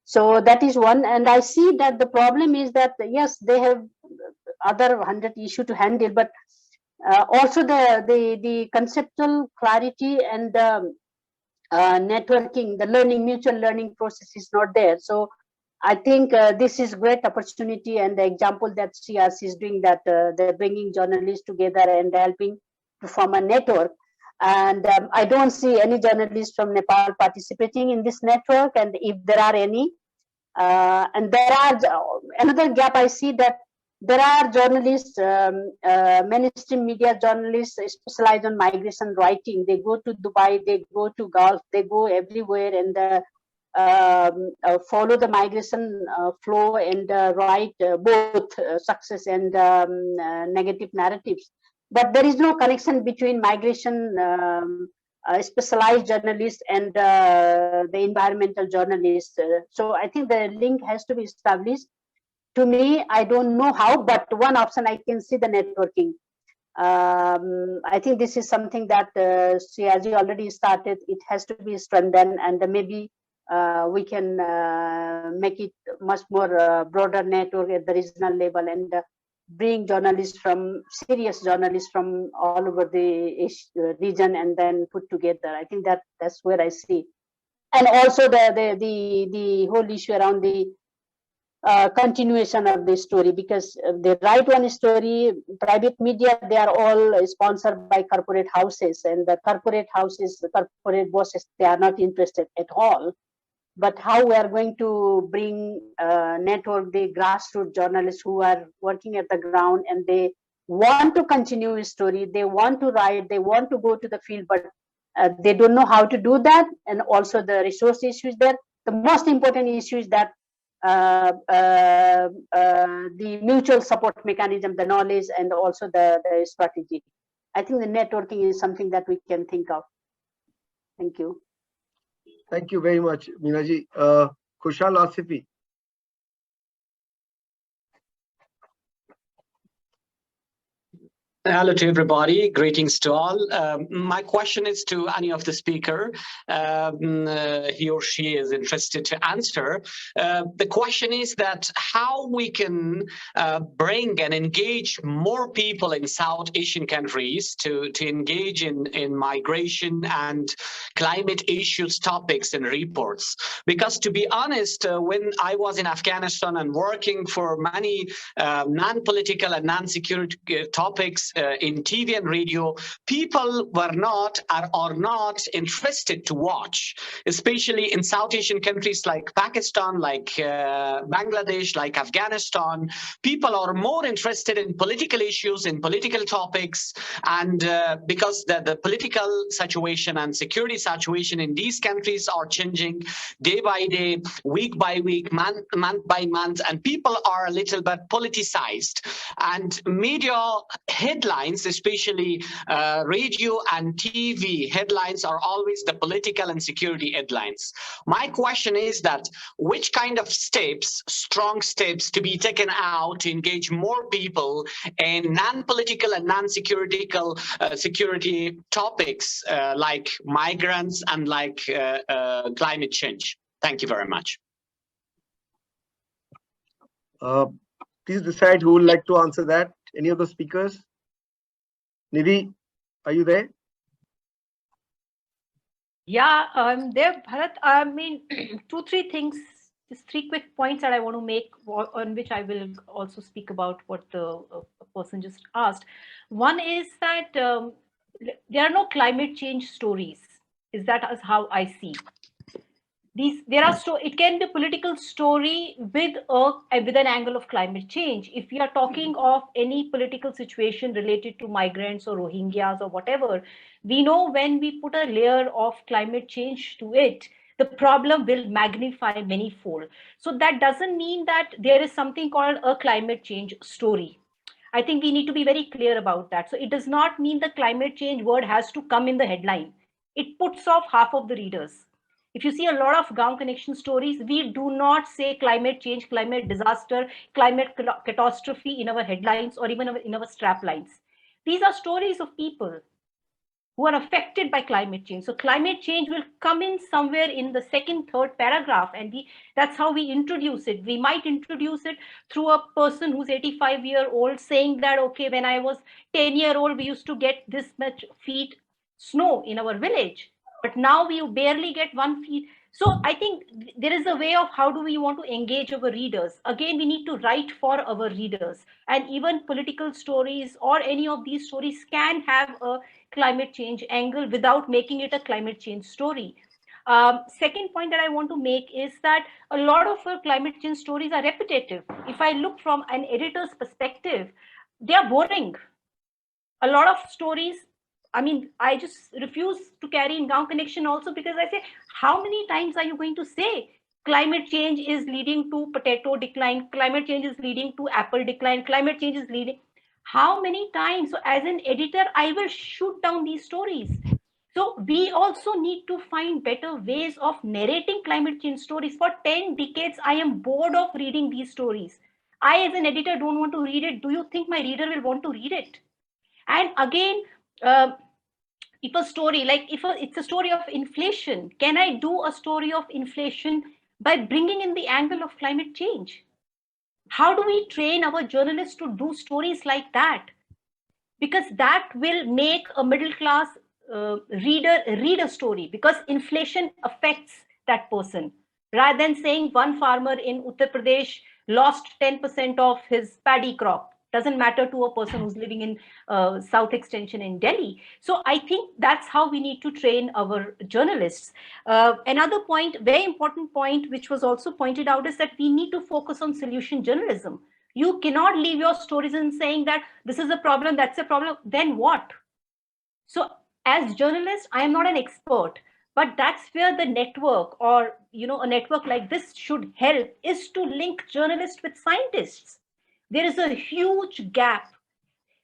So that is one. And I see that the problem is that yes, they have other 100 issues to handle, but also the conceptual clarity and networking, the mutual learning process is not there. So I think this is great opportunity, and the example that CRC is doing, that they're bringing journalists together and helping to form a network. And I don't see any journalists from Nepal participating in this network, and if there are any, and there are another gap I see, that there are journalists, mainstream media journalists specialized on migration writing. They go to Dubai, they go to Gulf, they go everywhere and follow the migration flow and write both success and negative narratives. But there is no connection between migration specialized journalists and the environmental journalists. So I think the link has to be established. To me, I don't know how, but one option I can see the networking. I think this is something that CRG already started. It has to be strengthened, and maybe we can make it much more broader network at the regional level, and bring journalists serious journalists from all over the region, and then put together. I think that's where I see. And also the whole issue around the continuation of the story, because they write one story, private media, they are all sponsored by corporate houses, and the corporate houses, the corporate bosses, they are not interested at all. But how we are going to bring network the grassroots journalists who are working at the ground, and they want to continue a story, they want to write, they want to go to the field, but they don't know how to do that. And also the resource issues there. The most important issue is that the mutual support mechanism, the knowledge, and also the strategy. I think the networking is something that we can think of. Thank you. Thank you very much, Meenaji. Khushal Asifi. Hello to everybody. Greetings to all. My question is to any of the speaker. He or she is interested to answer. The question is that how we can bring and engage more people in South Asian countries to engage in migration and climate issues topics and reports. Because to be honest, when I was in Afghanistan and working for many non-political and non-security topics in TV and radio, people were not or are not interested to watch, especially in South Asian countries like Pakistan, like Bangladesh, like Afghanistan. People are more interested in political issues, in political topics, and because the political situation and security situation in these countries are changing day by day, week by week, month by month, and people are a little bit politicized. And media headlines, especially radio and TV headlines, are always the political and security headlines. My question is that which kind of steps, strong steps, to be taken out to engage more people in non-political and non-security security topics like migrants and like climate change? Thank you very much. Please decide who would like to answer that. Any of the speakers? Nidhi, are you there? Yeah, I'm there, Bharat. I mean, 2-3 things, just 3 quick points that I want to make, on which I will also speak about what the person just asked. One is that there are no climate change stories. Is that how I see? It can be a political story with an angle of climate change. If we are talking of any political situation related to migrants or Rohingyas or whatever, we know when we put a layer of climate change to it, the problem will magnify manyfold. So that doesn't mean that there is something called a climate change story. I think we need to be very clear about that. So it does not mean the climate change word has to come in the headline. It puts off half of the readers. If you see a lot of ground connection stories, we do not say climate change, climate disaster, climate catastrophe in our headlines or even in our strap lines. These are stories of people who are affected by climate change. So climate change will come in somewhere in the second, third paragraph, and that's how we introduce it. We might introduce it through a person who's 85-year-old saying that, okay, when I was 10-year-old, we used to get this much feet snow in our village, but now we barely get 1 feet. So I think there is a way of how do we want to engage our readers. Again, we need to write for our readers, and even political stories or any of these stories can have a climate change angle without making it a climate change story. Second point that I want to make is that a lot of climate change stories are repetitive. If I look from an editor's perspective, they are boring. A lot of stories, I mean, I just refuse to carry in ground connection also, because I say, how many times are you going to say climate change is leading to potato decline, climate change is leading to apple decline, climate change is leading? How many times? So as an editor, I will shoot down these stories. So we also need to find better ways of narrating climate change stories. For 10 decades, I am bored of reading these stories. I, as an editor, don't want to read it. Do you think my reader will want to read it? And again, if a story, like it's a story of inflation, can I do a story of inflation by bringing in the angle of climate change? How do we train our journalists to do stories like that? Because that will make a middle class reader read a story, because inflation affects that person. Rather than saying one farmer in Uttar Pradesh lost 10% of his paddy crop, doesn't matter to a person who's living in South Extension in Delhi. So I think that's how we need to train our journalists. Another point, very important point, which was also pointed out, is that we need to focus on solution journalism. You cannot leave your stories in saying that this is a problem, that's a problem, then what? So as journalists, I am not an expert, But that's where the network, or a network like this should help, is to link journalists with scientists. There is a huge gap.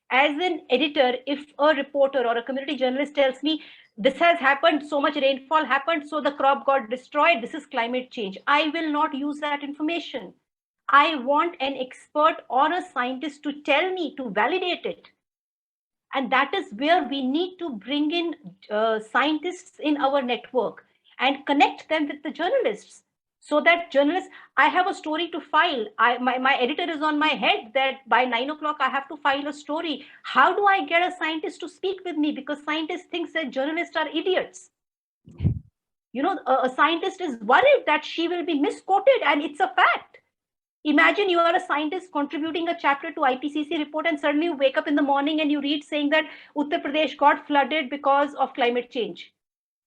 As an editor, if a reporter or a community journalist tells me this has happened, so much rainfall happened, so the crop got destroyed, this is climate change, I will not use that information. I want an expert or a scientist to tell me, to validate it. And that is where we need to bring in scientists in our network and connect them with the journalists. So that journalists, I have a story to file. My editor is on my head that by 9 o'clock I have to file a story. How do I get a scientist to speak with me? Because scientists think that journalists are idiots. A scientist is worried that she will be misquoted, and it's a fact. Imagine you are a scientist contributing a chapter to IPCC report, and suddenly you wake up in the morning and you read saying that Uttar Pradesh got flooded because of climate change.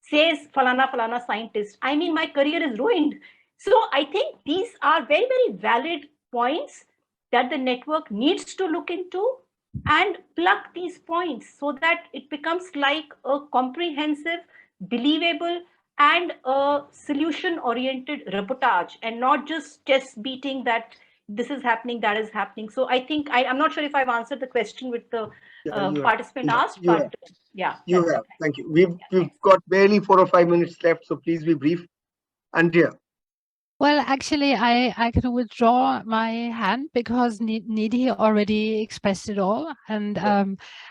Says falana scientist. I mean, my career is ruined. So I think these are very, very valid points that the network needs to look into and plug these points so that it becomes like a comprehensive, believable, and a solution-oriented reportage, and not just chest beating that this is happening, that is happening. So I think I'm not sure if I've answered the question with the participant asked, but yeah. You have. Thank you. We've got barely 4 or 5 minutes left, so please be brief. Andrea. Well, actually, I can withdraw my hand because Nidhi already expressed it all. And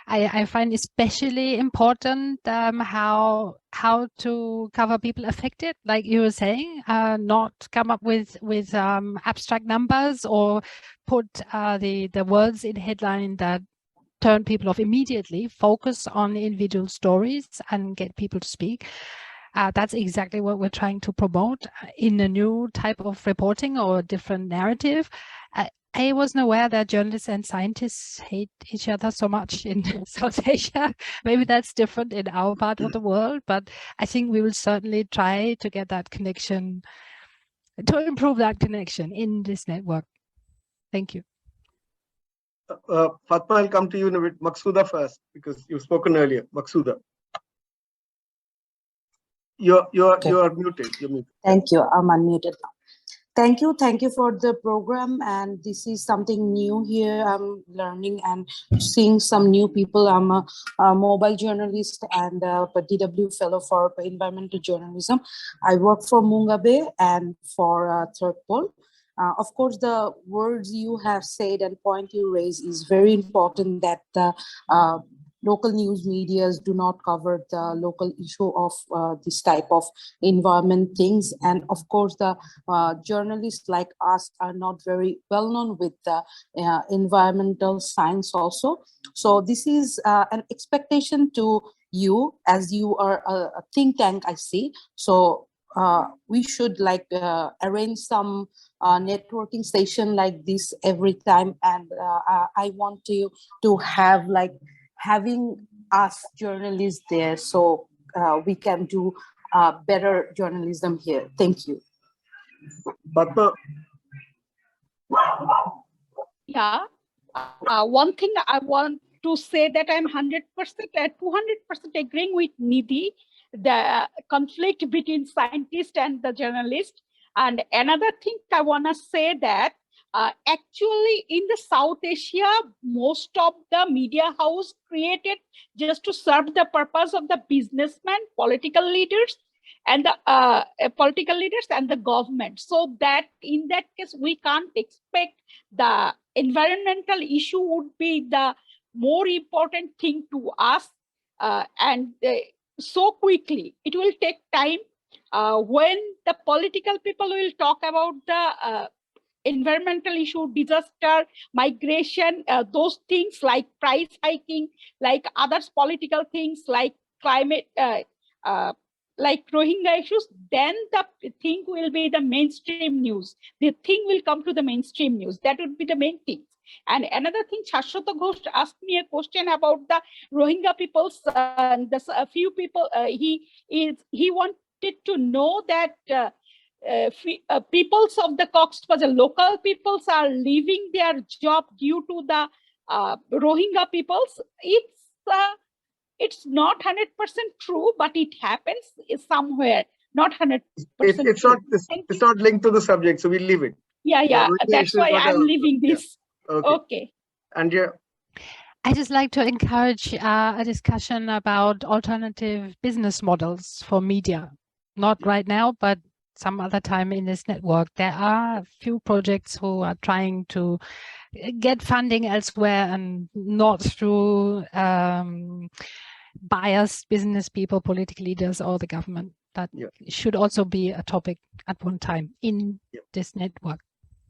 I find especially important how to cover people affected, like you were saying, not come up with abstract numbers or put the words in headline that turn people off immediately. Focus on individual stories and get people to speak. That's exactly what we're trying to promote in a new type of reporting or different narrative. I wasn't aware that journalists and scientists hate each other so much in South Asia. Maybe that's different in our part of the world, but I think we will certainly try to get that connection, to improve that connection in this network. Thank you. Fatma, I'll come to you in a bit. Maqsuda first, because you've spoken earlier. Maqsuda. You're muted. You're muted. Thank you. I'm unmuted now. Thank you for the program, and this is something new here. I'm learning and seeing some new people. I'm a mobile journalist and a DW fellow for environmental journalism. I work for Mungabe and for Third Pole. Of course, the words you have said and point you raise is very important, that the local news medias do not cover the local issue of this type of environment things. And of course, the journalists like us are not very well known with the environmental science also. So this is an expectation to you, as you are a think tank, I see. So we should arrange some networking session like this every time. And I want to have having us journalists there, so we can do better journalism here. Thank you. Fatma. Yeah. One thing I want to say that I'm 100%, 200% agreeing with Nidhi, the conflict between scientist and the journalist. And another thing I want to say that actually in the South Asia, most of the media house created just to serve the purpose of the businessmen, political leaders, and the government. So that in that case, we can't expect the environmental issue would be the more important thing to us, and so quickly. It will take time. When the political people will talk about the environmental issue, disaster, migration, those things like price hiking, like others political things like climate, like Rohingya issues, then the thing will be the mainstream news. The thing will come to the mainstream news. That would be the main thing. And another thing, Shashwata Ghosh asked me a question about the Rohingya peoples. A few people, he wanted to know that peoples of the Cox's Bazar, local peoples are leaving their job due to the Rohingya peoples. It's it's not 100% true, but it happens somewhere, not 100%. It's not linked to the subject, so we'll leave it. Yeah, that's why I'm leaving this. Okay. Andrea? I just like to encourage a discussion about alternative business models for media. Not right now, but some other time in this network. There are a few projects who are trying to get funding elsewhere and not through biased business people, political leaders, or the government. That should also be a topic at one time in this network.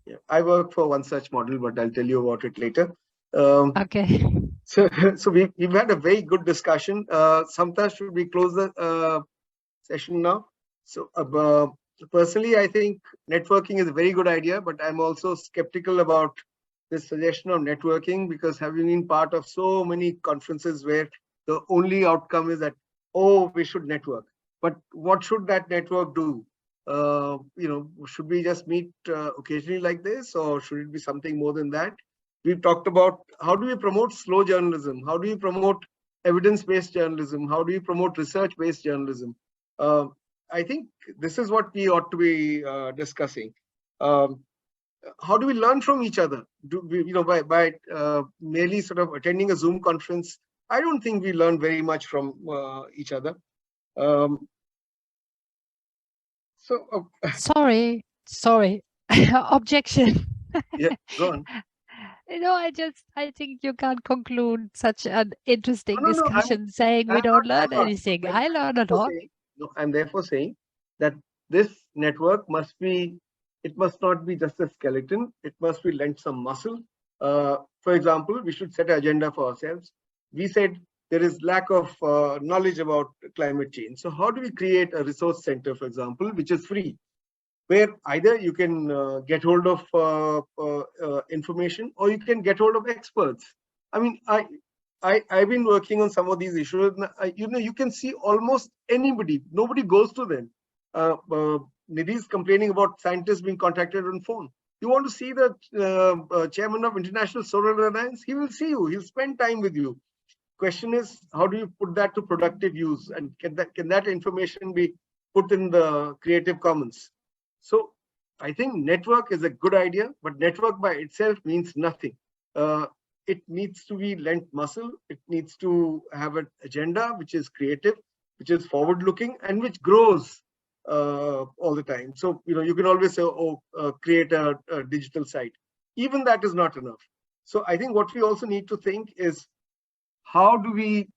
Yeah, I work for one such model, but I'll tell you about it later. Okay. So we've had a very good discussion. Samta, should we close the session now? So personally, I think networking is a very good idea, but I'm also skeptical about this suggestion of networking, because having been part of so many conferences where the only outcome is that, oh, we should network. But what should that network do? Should we just meet occasionally like this, or should it be something more than that? We've talked about how do we promote slow journalism? How do we promote evidence-based journalism? How do we promote research-based journalism? I think this is what we ought to be discussing. How do we learn from each other? Do we, by merely sort of attending a Zoom conference? I don't think we learn very much from each other. Sorry, objection. Yeah, go on. I think you can't conclude such an interesting discussion saying we don't learn anything. I learn a lot. I'm therefore saying that this network must not be just a skeleton. It must be lent some muscle. For example, we should set an agenda for ourselves. We said there is lack of knowledge about climate change. So how do we create a resource center, for example, which is free, where either you can get hold of information, or you can get hold of experts. I mean, I've been working on some of these issues. You can see almost anybody. Nobody goes to them. Nidhi's complaining about scientists being contacted on phone. You want to see the chairman of International Solar Alliance? He will see you. He'll spend time with you. Question is, how do you put that to productive use? And can that information be put in the Creative Commons? So I think network is a good idea, but network by itself means nothing. It needs to be lent muscle. It needs to have an agenda which is creative, which is forward-looking, and which grows all the time. So, you can always say, create a digital site. Even that is not enough. So I think what we also need to think is, how do we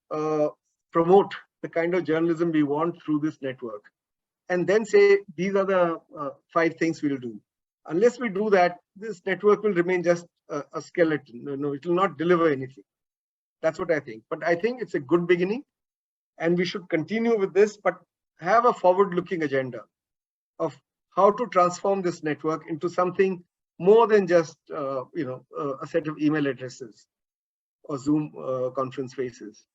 promote the kind of journalism we want through this network? And then say, these are the 5 things we'll do. Unless we do that, this network will remain just a skeleton. No, it will not deliver anything. That's what I think. But I think it's a good beginning, and we should continue with this, but have a forward-looking agenda of how to transform this network into something more than just a set of email addresses or Zoom conference faces.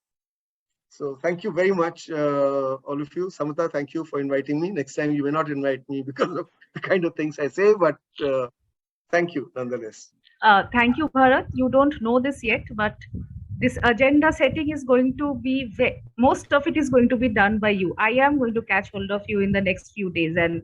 So thank you very much, all of you. Samata, thank you for inviting me. Next time you may not invite me because of the kind of things I say, but thank you nonetheless. Thank you, Bharat. You don't know this yet, but this agenda setting is going to be, most of it is going to be done by you. I am going to catch hold of you in the next few days and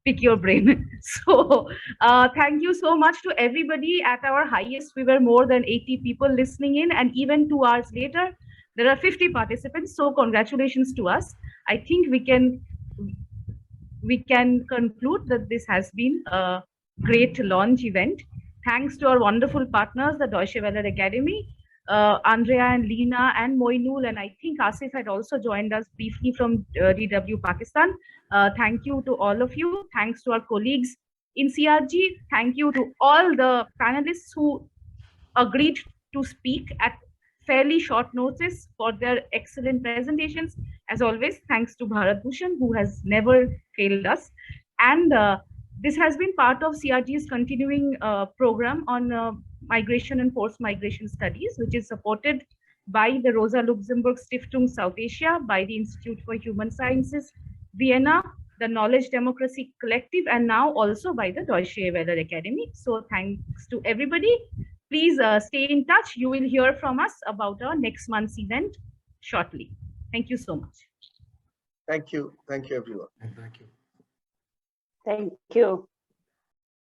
pick your brain. So thank you so much to everybody. At our highest, we were more than 80 people listening in, and even 2 hours later, there are 50 participants. So congratulations to us. I think we can conclude that this has been a great launch event. Thanks to our wonderful partners, the Deutsche Welle Akademie, Andrea and Lina and Moinul, and I think Asif had also joined us briefly from DW Pakistan. Thank you to all of you. Thanks to our colleagues in CRG. Thank you to all the panelists who agreed to speak at fairly short notice for their excellent presentations. As always, thanks to Bharat Bhushan, who has never failed us. And this has been part of CRG's continuing program on migration and forced migration studies, which is supported by the Rosa Luxemburg Stiftung South Asia, by the Institute for Human Sciences, Vienna, the Knowledge Democracy Collective, and now also by the Deutsche Welle Akademie. So thanks to everybody. Please stay in touch. You will hear from us about our next month's event. shortly. Thank you so much. Thank you. Thank you, everyone. And thank you. Thank you.